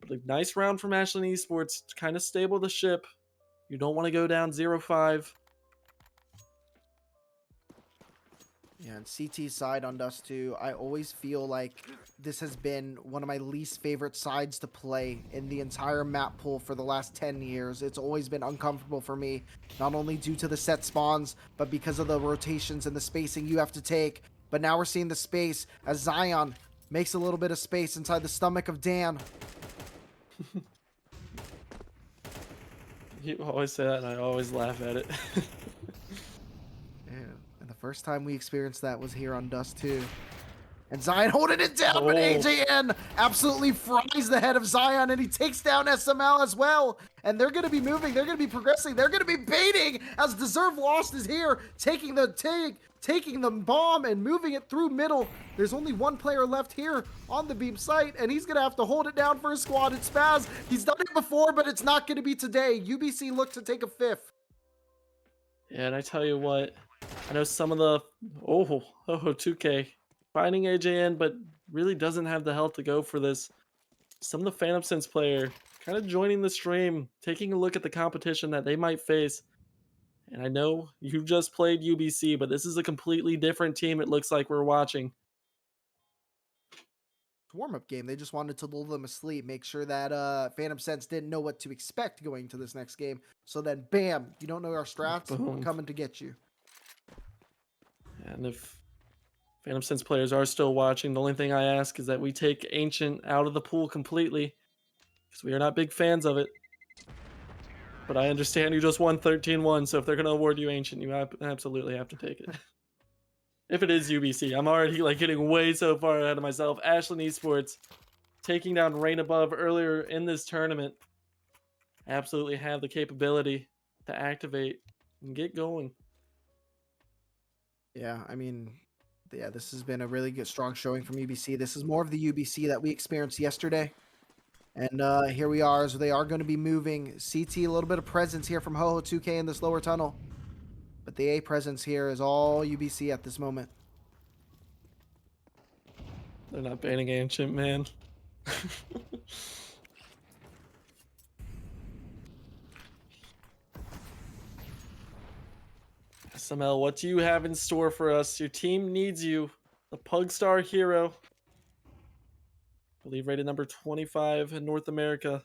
But a nice round from Ashland Esports to kind of stable the ship. You don't want to go down 0-5. Yeah, and CT's side on Dust 2, I always feel like this has been one of my least favorite sides to play in the entire map pool for the last 10 years. It's always been uncomfortable for me, not only due to the set spawns, but because of the rotations and the spacing you have to take. But now we're seeing the space as Zion makes a little bit of space inside the stomach of Dan. You always say that, and I always laugh at it. And the first time we experienced that was here on Dust 2. And Zion holding it down, but AJN absolutely fries the head of Zion, and he takes down SML as well. And they're going to be moving, they're going to be progressing, they're going to be baiting as Deserve Lost is here, taking the bomb and moving it through middle. There's only one player left here on the beam site, and he's going to have to hold it down for his squad. It's Spaz. He's done it before, but it's not going to be today. UBC look to take a fifth. Yeah, and I tell you what, I know some of the 2K finding AJN, but really doesn't have the health to go for this. Some of the Phantom Sense player kind of joining the stream, taking a look at the competition that they might face. And I know you just played UBC, but this is a completely different team it looks like we're watching. Warm-up game. They just wanted to lull them asleep, make sure that Phantom Sense didn't know what to expect going to this next game. So then, bam, you don't know our strats, we're coming to get you. And if Phantom Sense players are still watching, the only thing I ask is that we take Ancient out of the pool completely, because we are not big fans of it. But I understand you just won 13-1, so if they're going to award you Ancient, you absolutely have to take it. If it is UBC, I'm already getting way so far ahead of myself. Ashland Esports taking down Rain Above earlier in this tournament. Absolutely have the capability to activate and get going. Yeah, I mean, yeah, this has been a really good, strong showing from UBC. This is more of the UBC that we experienced yesterday. And here we are, as they are going to be moving. CT, a little bit of presence here from Ho-Ho 2K in this lower tunnel. But the A presence here is all UBC at this moment. They're not banning Ancient, man. SML, what do you have in store for us? Your team needs you. The Pugstar hero. I believe rated number 25 in North America.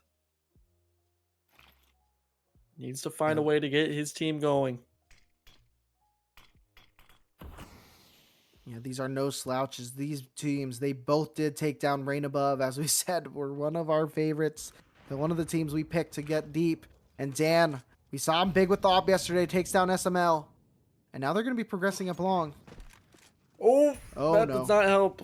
Needs to find a way to get his team going. Yeah, these are no slouches. These teams, they both did take down Rain Above. As we said, were one of our favorites. One of the teams we picked to get deep. And Dan, we saw him big with the op yesterday, takes down SML. And now they're going to be progressing up long. Oh that does not help.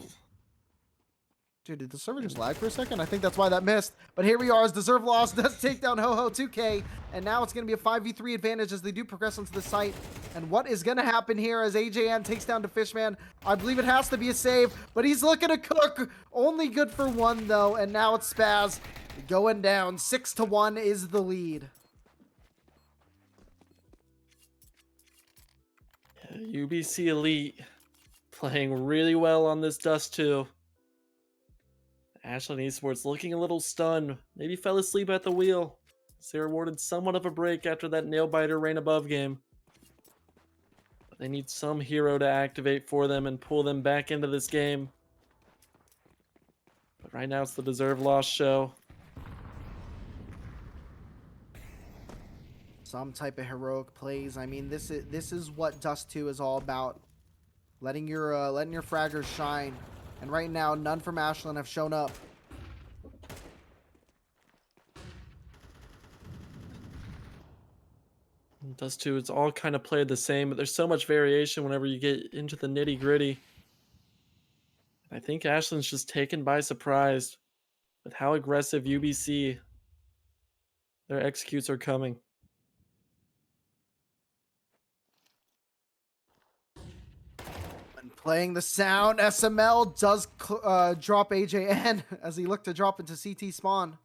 Dude, did the server just lag for a second? I think that's why that missed. But here we are as Deserve Lost does take down Ho-Ho 2K. And now it's going to be a 5v3 advantage as they do progress onto the site. And what is going to happen here as AJN takes down to Fishman? I believe it has to be a save, but he's looking to cook. Only good for one, though. And now it's Spaz going down. 6-1 is the lead. UBC Elite playing really well on this Dust 2. Ashland Esports looking a little stunned. Maybe fell asleep at the wheel. They were awarded somewhat of a break after that nail-biter rain above game. But they need some hero to activate for them and pull them back into this game. But right now it's the deserved loss show. Some type of heroic plays. I mean, this is what Dust 2 is all about. Letting your fraggers shine. And right now, none from Ashland have shown up. Dust 2, it's all kind of played the same, but there's so much variation whenever you get into the nitty gritty. I think Ashland's just taken by surprise with how aggressive UBC their executes are coming. And playing the sound, SML does drop AJN as he looked to drop into CT spawn.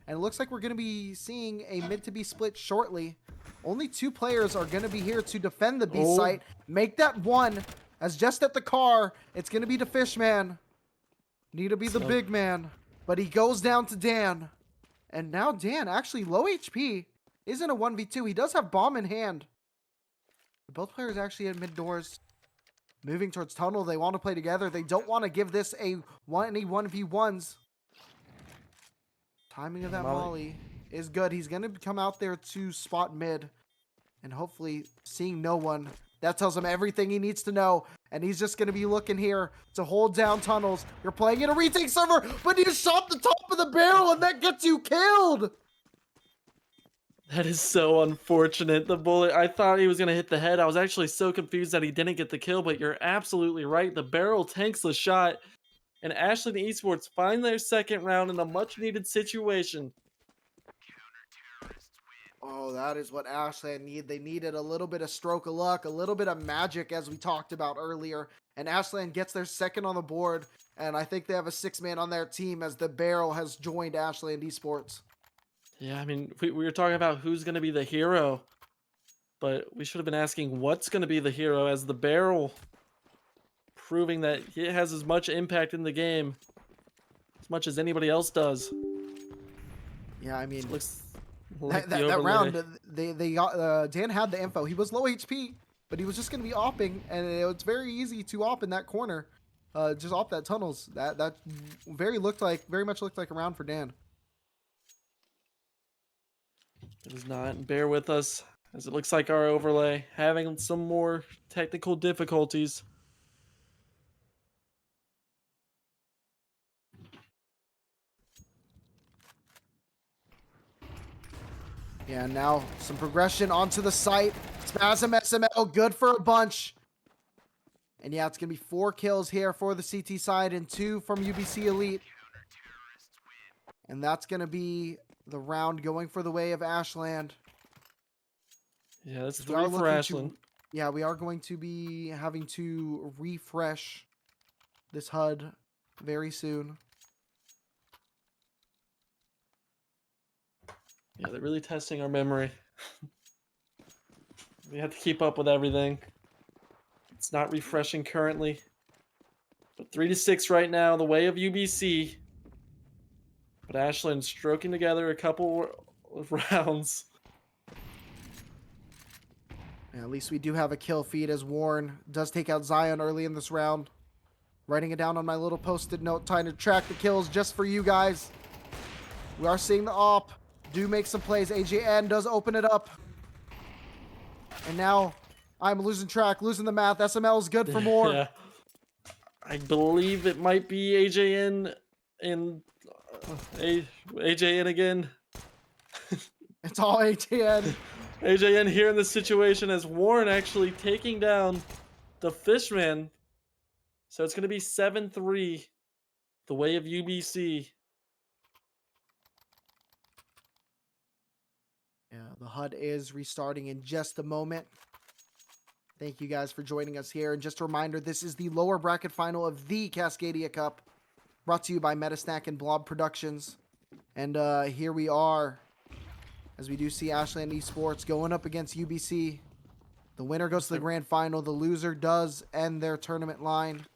And it looks like we're going to be seeing a mid to be split shortly. Only 2 players are going to be here to defend the B site. Make that one. As just at the car, it's going to be the Fishman. Need to be the big man. But he goes down to Dan. And now Dan, actually low HP, isn't a 1v2. He does have bomb in hand. Both players actually at mid doors. Moving towards tunnel. They want to play together. They don't want to give this any 1v1s. Timing of that molly is good. He's going to come out there to spot mid. And hopefully seeing no one, that tells him everything he needs to know. And he's just going to be looking here to hold down tunnels. You're playing in a retake server, but you shot the top of the barrel and that gets you killed. That is so unfortunate. The bullet, I thought he was going to hit the head. I was actually so confused that he didn't get the kill, but you're absolutely right. The barrel tanks the shot. And Ashland Esports find their second round in a much needed situation. Oh, that is what Ashland need. They needed a little bit of stroke of luck, a little bit of magic, as we talked about earlier. And Ashland gets their second on the board. And I think they have a 6-man on their team as the barrel has joined Ashland Esports. Yeah, I mean, we were talking about who's going to be the hero. But we should have been asking what's going to be the hero, as the barrel proving that it has as much impact in the game as much as anybody else does. Yeah, I mean, Looks like that round, Dan had the info. He was low HP, but he was just going to be opping, and it's very easy to op in that corner. Just op that tunnels. That very much looked like a round for Dan. It is not. Bear with us, as it looks like our overlay having some more technical difficulties. Yeah, now some progression onto the site. Spasm SML, good for a bunch. And yeah, it's going to be 4 kills here for the CT side and 2 from UBC Elite. And that's going to be the round going for the way of Ashland. Yeah, that's 3 for Ashland. Yeah, we are going to be having to refresh this HUD very soon. Yeah, they're really testing our memory. We have to keep up with everything. It's not refreshing currently. But 3-6 right now, the way of UBC. But Ashland stroking together a couple of rounds. Yeah, at least we do have a kill feed, as Warren does take out Zion early in this round. Writing it down on my little post-it note, trying to track the kills just for you guys. We are seeing the op. Do make some plays. AJN does open it up. And now I'm losing track, losing the math. SML is good for more. Yeah. I believe it might be AJN and AJN again. It's all AJN. AJN here in this situation, as Warren actually taking down the Fishman. So it's going to be 7-3, the way of UBC. Yeah, the HUD is restarting in just a moment. Thank you guys for joining us here. And just a reminder, this is the lower bracket final of the Cascadia Cup, brought to you by METASTACK and Blob Productions. And here we are, as we do see Ashland Esports going up against UBC. The winner goes to the grand final. The loser does end their tournament line.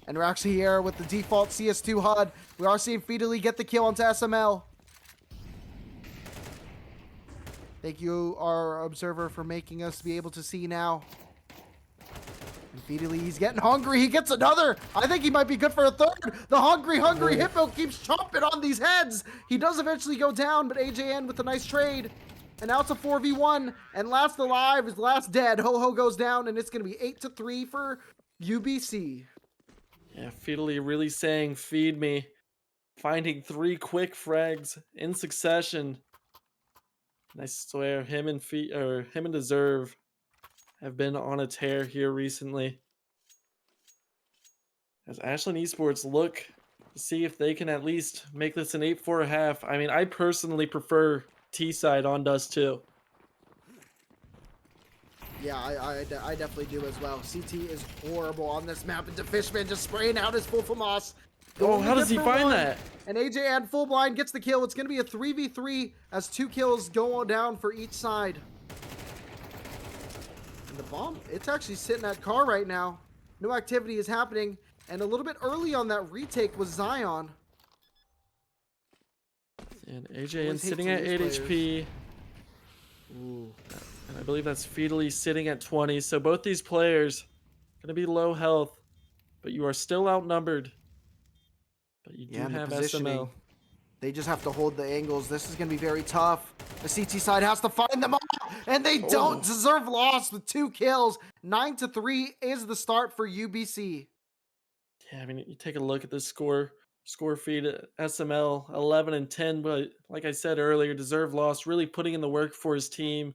And we're actually here with the default CS2 HUD. We are seeing Feedly get the kill onto SML. Thank you, our observer, for making us be able to see now. And Feedly, he's getting hungry. He gets another. I think he might be good for a third. The hungry Hippo keeps chomping on these heads. He does eventually go down, but AJN with a nice trade. And now it's a 4v1. And last alive is last dead. Ho-Ho goes down, and it's going to be 8-3 for UBC. Yeah, Feedly really saying, feed me. Finding 3 quick frags in succession. I swear, him and Deserve have been on a tear here recently. As Ashland Esports look to see if they can at least make this an 8-4 half. I mean, I personally prefer T-side on Dust 2. Yeah, I definitely do as well. CT is horrible on this map, and Fishman just spraying out his full FAMAS. Oh, how does he find that? And AJ full blind gets the kill. It's going to be a 3v3 as 2 kills go down for each side. And the bomb, it's actually sitting at car right now. No activity is happening. And a little bit early on that retake was Zion. And AJ sitting at 8 HP. Ooh. And I believe that's Feedly sitting at 20. So both these players going to be low health, but you are still outnumbered. But you do have SML. They just have to hold the angles. This is going to be very tough. The CT side has to find them all, and they don't. Deserve loss with 2 kills. 9-3 is the start for UBC. Yeah, I mean, you take a look at this score feed, SML 11-10, but like I said earlier, Deserve loss, really putting in the work for his team.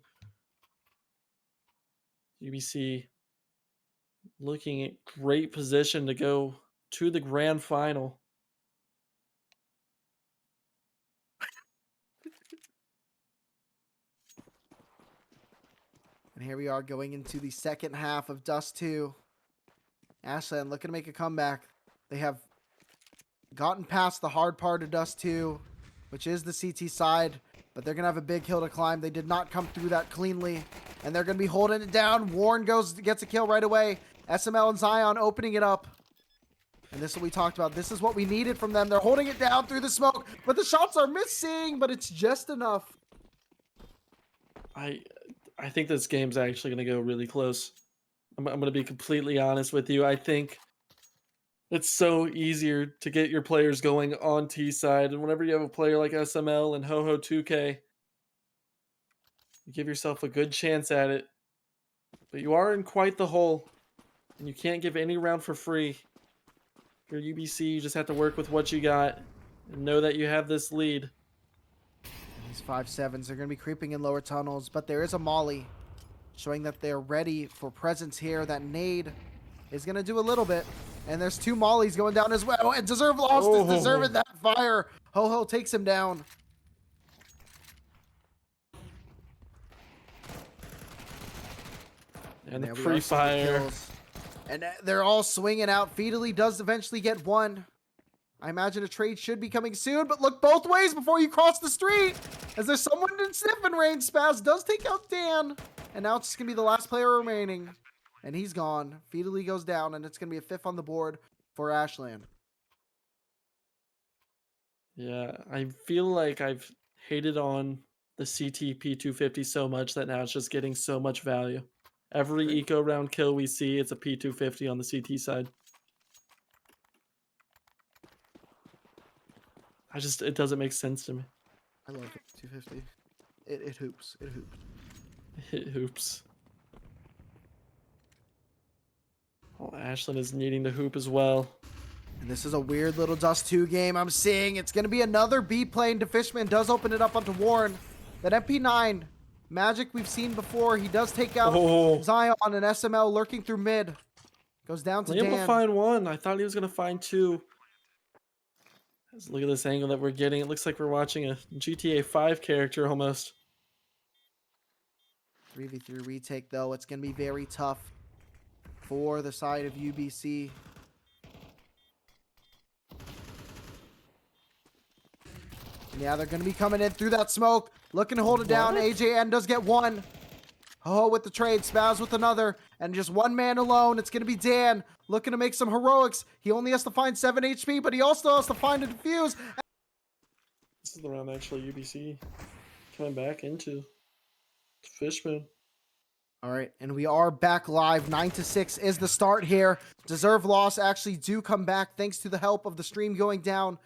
UBC looking at great position to go to the grand final. And here we are going into the second half of Dust 2. Ashland looking to make a comeback. They have gotten past the hard part of Dust 2, which is the CT side, but they're going to have a big hill to climb. They did not come through that cleanly, and they're going to be holding it down. Warren gets a kill right away. SML and Zion opening it up. And this is what we talked about. This is what we needed from them. They're holding it down through the smoke, but the shots are missing, but it's just enough. I think this game's actually going to go really close. I'm going to be completely honest with you. I think it's so easier to get your players going on T side. And whenever you have a player like SML and Ho-Ho 2K, you give yourself a good chance at it. But you are in quite the hole, and you can't give any round for free. If you're UBC, you just have to work with what you got and know that you have this lead. These 5-7s are going to be creeping in lower tunnels, but there is a molly showing that they're ready for presence here. That nade is going to do a little bit, and there's 2 mollies going down as well, and Deserve lost is deserving that fire. Ho-Ho takes him down. And the pre-fire. And they're all swinging out. Feedly does eventually get 1. I imagine a trade should be coming soon, but look both ways before you cross the street. As there's someone in sniffing range. Spaz does take out Dan. And now it's just going to be the last player remaining. And he's gone. Feedly goes down, and it's going to be a 5th on the board for Ashland. Yeah, I feel like I've hated on the CT P250 so much that now it's just getting so much value. Every eco round kill we see, it's a P250 on the CT side. It doesn't make sense to me. I love it. 250. It hoops. It hoops. It hoops. Well, Ashland is needing to hoop as well. And this is a weird little Dust 2 game I'm seeing. It's going to be another B plane. DeFishman does open it up onto Warren. That MP9 Magic we've seen before. He does take out Zion and SML lurking through mid. Goes down to Dan. Able to find 1. I thought he was going to find 2. Let's look at this angle that we're getting. It looks like we're watching a GTA 5 character almost. 3v3 retake, though. It's going to be very tough for the side of UBC. And yeah, they're going to be coming in through that smoke. Looking to hold it down. AJN does get 1. Oh, with the trade, Spaz with another, and just one man alone. It's going to be Dan looking to make some heroics. He only has to find 7 HP, but he also has to find a defuse. This is the round actually UBC coming back into Fishman. All right, and we are back live. 9-6 is the start here. Deserve loss actually do come back thanks to the help of the stream going down.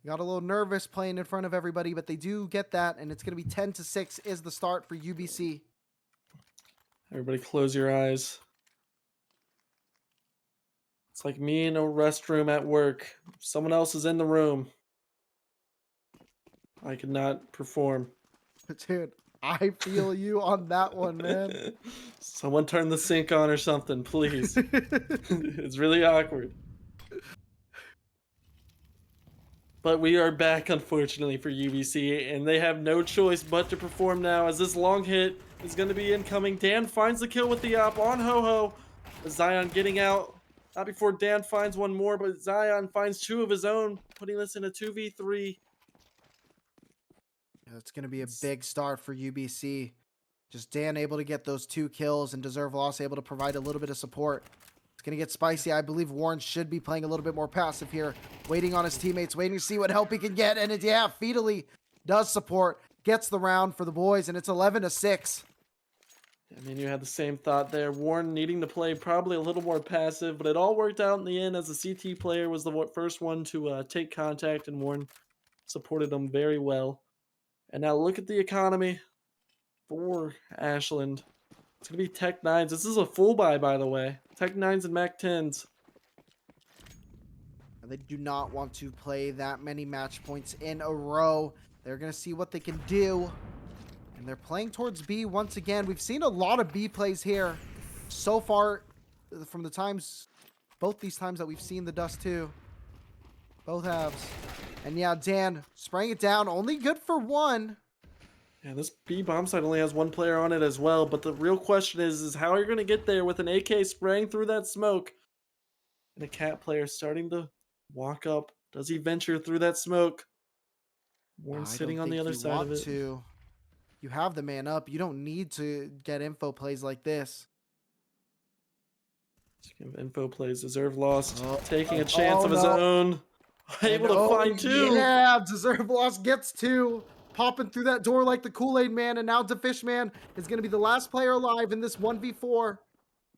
Got a little nervous playing in front of everybody, but they do get that, and it's going to be 10-6 is the start for UBC. Everybody close your eyes. It's like me in a restroom at work. Someone else is in the room. I could not perform. Dude, I feel you on that one, man. Someone turn the sink on or something, please. It's really awkward. But we are back, unfortunately, for UBC, and they have no choice but to perform now, as this long hit is going to be incoming. Dan finds the kill with the op on Ho-Ho. Zion getting out. Not before Dan finds one more, but Zion finds two of his own, putting this in a 2v3. It's going to be a big start for UBC. Just Dan able to get those 2 kills and Deserve Loss able to provide a little bit of support. It's going to get spicy. I believe Warren should be playing a little bit more passive here, waiting on his teammates, waiting to see what help he can get. And it, yeah, Feedly does support, gets the round for the boys, and it's 11-6. I mean, you had the same thought there. Warren needing to play probably a little more passive, but it all worked out in the end as the CT player was the first one to take contact, and Warren supported him very well. And now look at the economy for Ashland. It's going to be Tech 9s. This is a full buy, by the way. Tech 9s and Mac 10s. They do not want to play that many match points in a row. They're going to see what they can do. And they're playing towards B once again. We've seen a lot of B plays here so far from the times, both these times that we've seen the Dust 2. Both halves. And yeah, Dan spraying it down. Only good for one. Yeah, this B bomb site only has one player on it as well. But the real question is how are you going to get there with an AK spraying through that smoke? And a cat player starting to walk up. Does he venture through that smoke? Warren sitting on the other side of it. You have the man up. You don't need to get info plays like this. Info plays. Deserve lost. Taking a chance of his own. Able to find 2. Yeah, Deserve lost gets 2. Popping through that door like the Kool-Aid man. And now DeFishman is going to be the last player alive in this 1v4.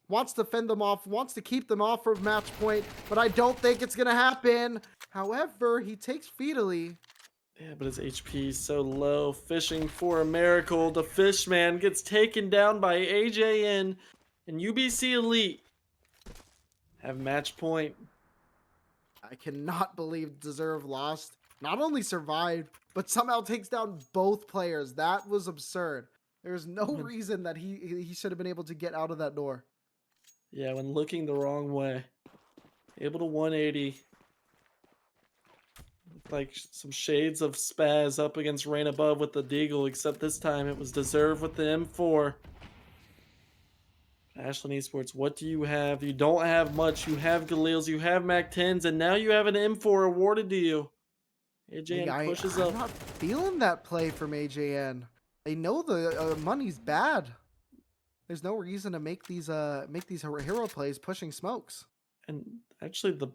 Wants to fend them off. Wants to keep them off for match point. But I don't think it's going to happen. However, he takes Feedly. Yeah, but his HP is so low. Fishing for a miracle. The Fishman gets taken down by AJN, and UBC Elite have match point. I cannot believe Deserve lost. Not only survived, but somehow takes down both players. That was absurd. There's no reason that he should have been able to get out of that door. Yeah, when looking the wrong way. Able to 180. Like some shades of Spaz up against Rain Above with the Deagle, except this time it was Deserve with the M4. Ashland Esports, what do you have? You don't have much. You have Galils, you have Mac 10s, and now you have an M4 awarded to you. AJN pushes up. I'm not feeling that play from AJN. They know the money's bad. There's no reason to make these hero plays pushing smokes. And actually the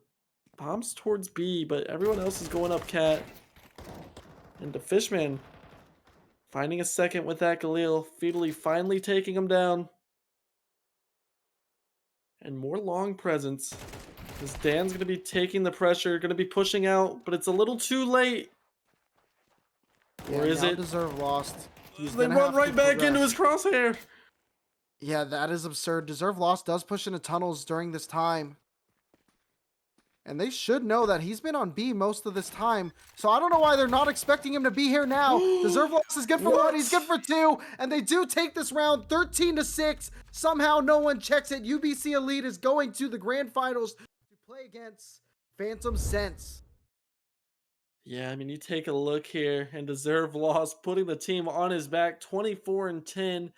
bomb's towards B, but everyone else is going up cat. And the Fishman finding a second with that Galil. Feedly finally taking him down. And more long presence. Because Dan's going to be taking the pressure, going to be pushing out, but it's a little too late. Yeah, or is it? Deserve lost. They run right back into his crosshair. Yeah, that is absurd. Deserve lost does push into tunnels during this time. And they should know that he's been on B most of this time. So I don't know why they're not expecting him to be here now. Deserve loss is good for 1. He's good for 2. And they do take this round 13-6. Somehow no one checks it. UBC Elite is going to the grand finals to play against Phantom Sense. Yeah, I mean, you take a look here, and Deserve lost, putting the team on his back, 24-10.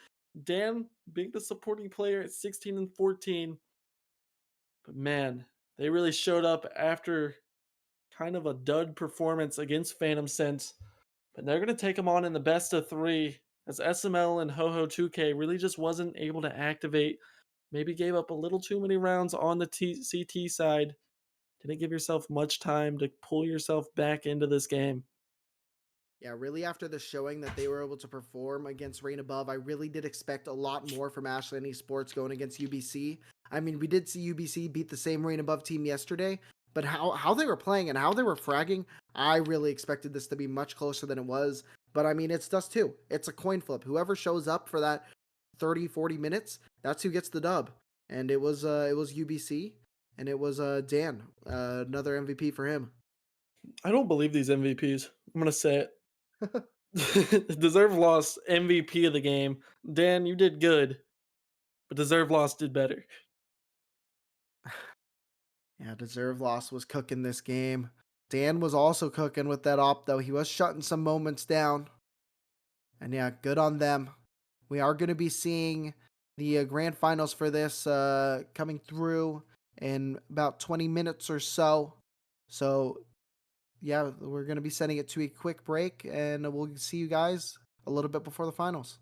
Dan being the supporting player at 16-14. But man, they really showed up after kind of a dud performance against Phantom Sense. But they're going to take them on in the best of 3 as SML and Ho-Ho 2K really just wasn't able to activate, maybe gave up a little too many rounds on the CT side. Didn't give yourself much time to pull yourself back into this game. Yeah, really after the showing that they were able to perform against Rain Above, I really did expect a lot more from Ashland Esports going against UBC. I mean, we did see UBC beat the same Rain Above team yesterday, but how they were playing and how they were fragging, I really expected this to be much closer than it was. But I mean, it's Dust 2. It's a coin flip. Whoever shows up for that 30, 40 minutes, that's who gets the dub. And it was UBC and it was Dan, another MVP for him. I don't believe these MVPs. I'm gonna say it. Deserve lost MVP of the game. Dan, you did good, but Deserve lost did better. Yeah, Deserve Loss was cooking this game. Dan was also cooking with that op, though. He was shutting some moments down. And yeah, good on them. We are going to be seeing the grand finals for this coming through in about 20 minutes or so. So, yeah, we're going to be sending it to a quick break, and we'll see you guys a little bit before the finals.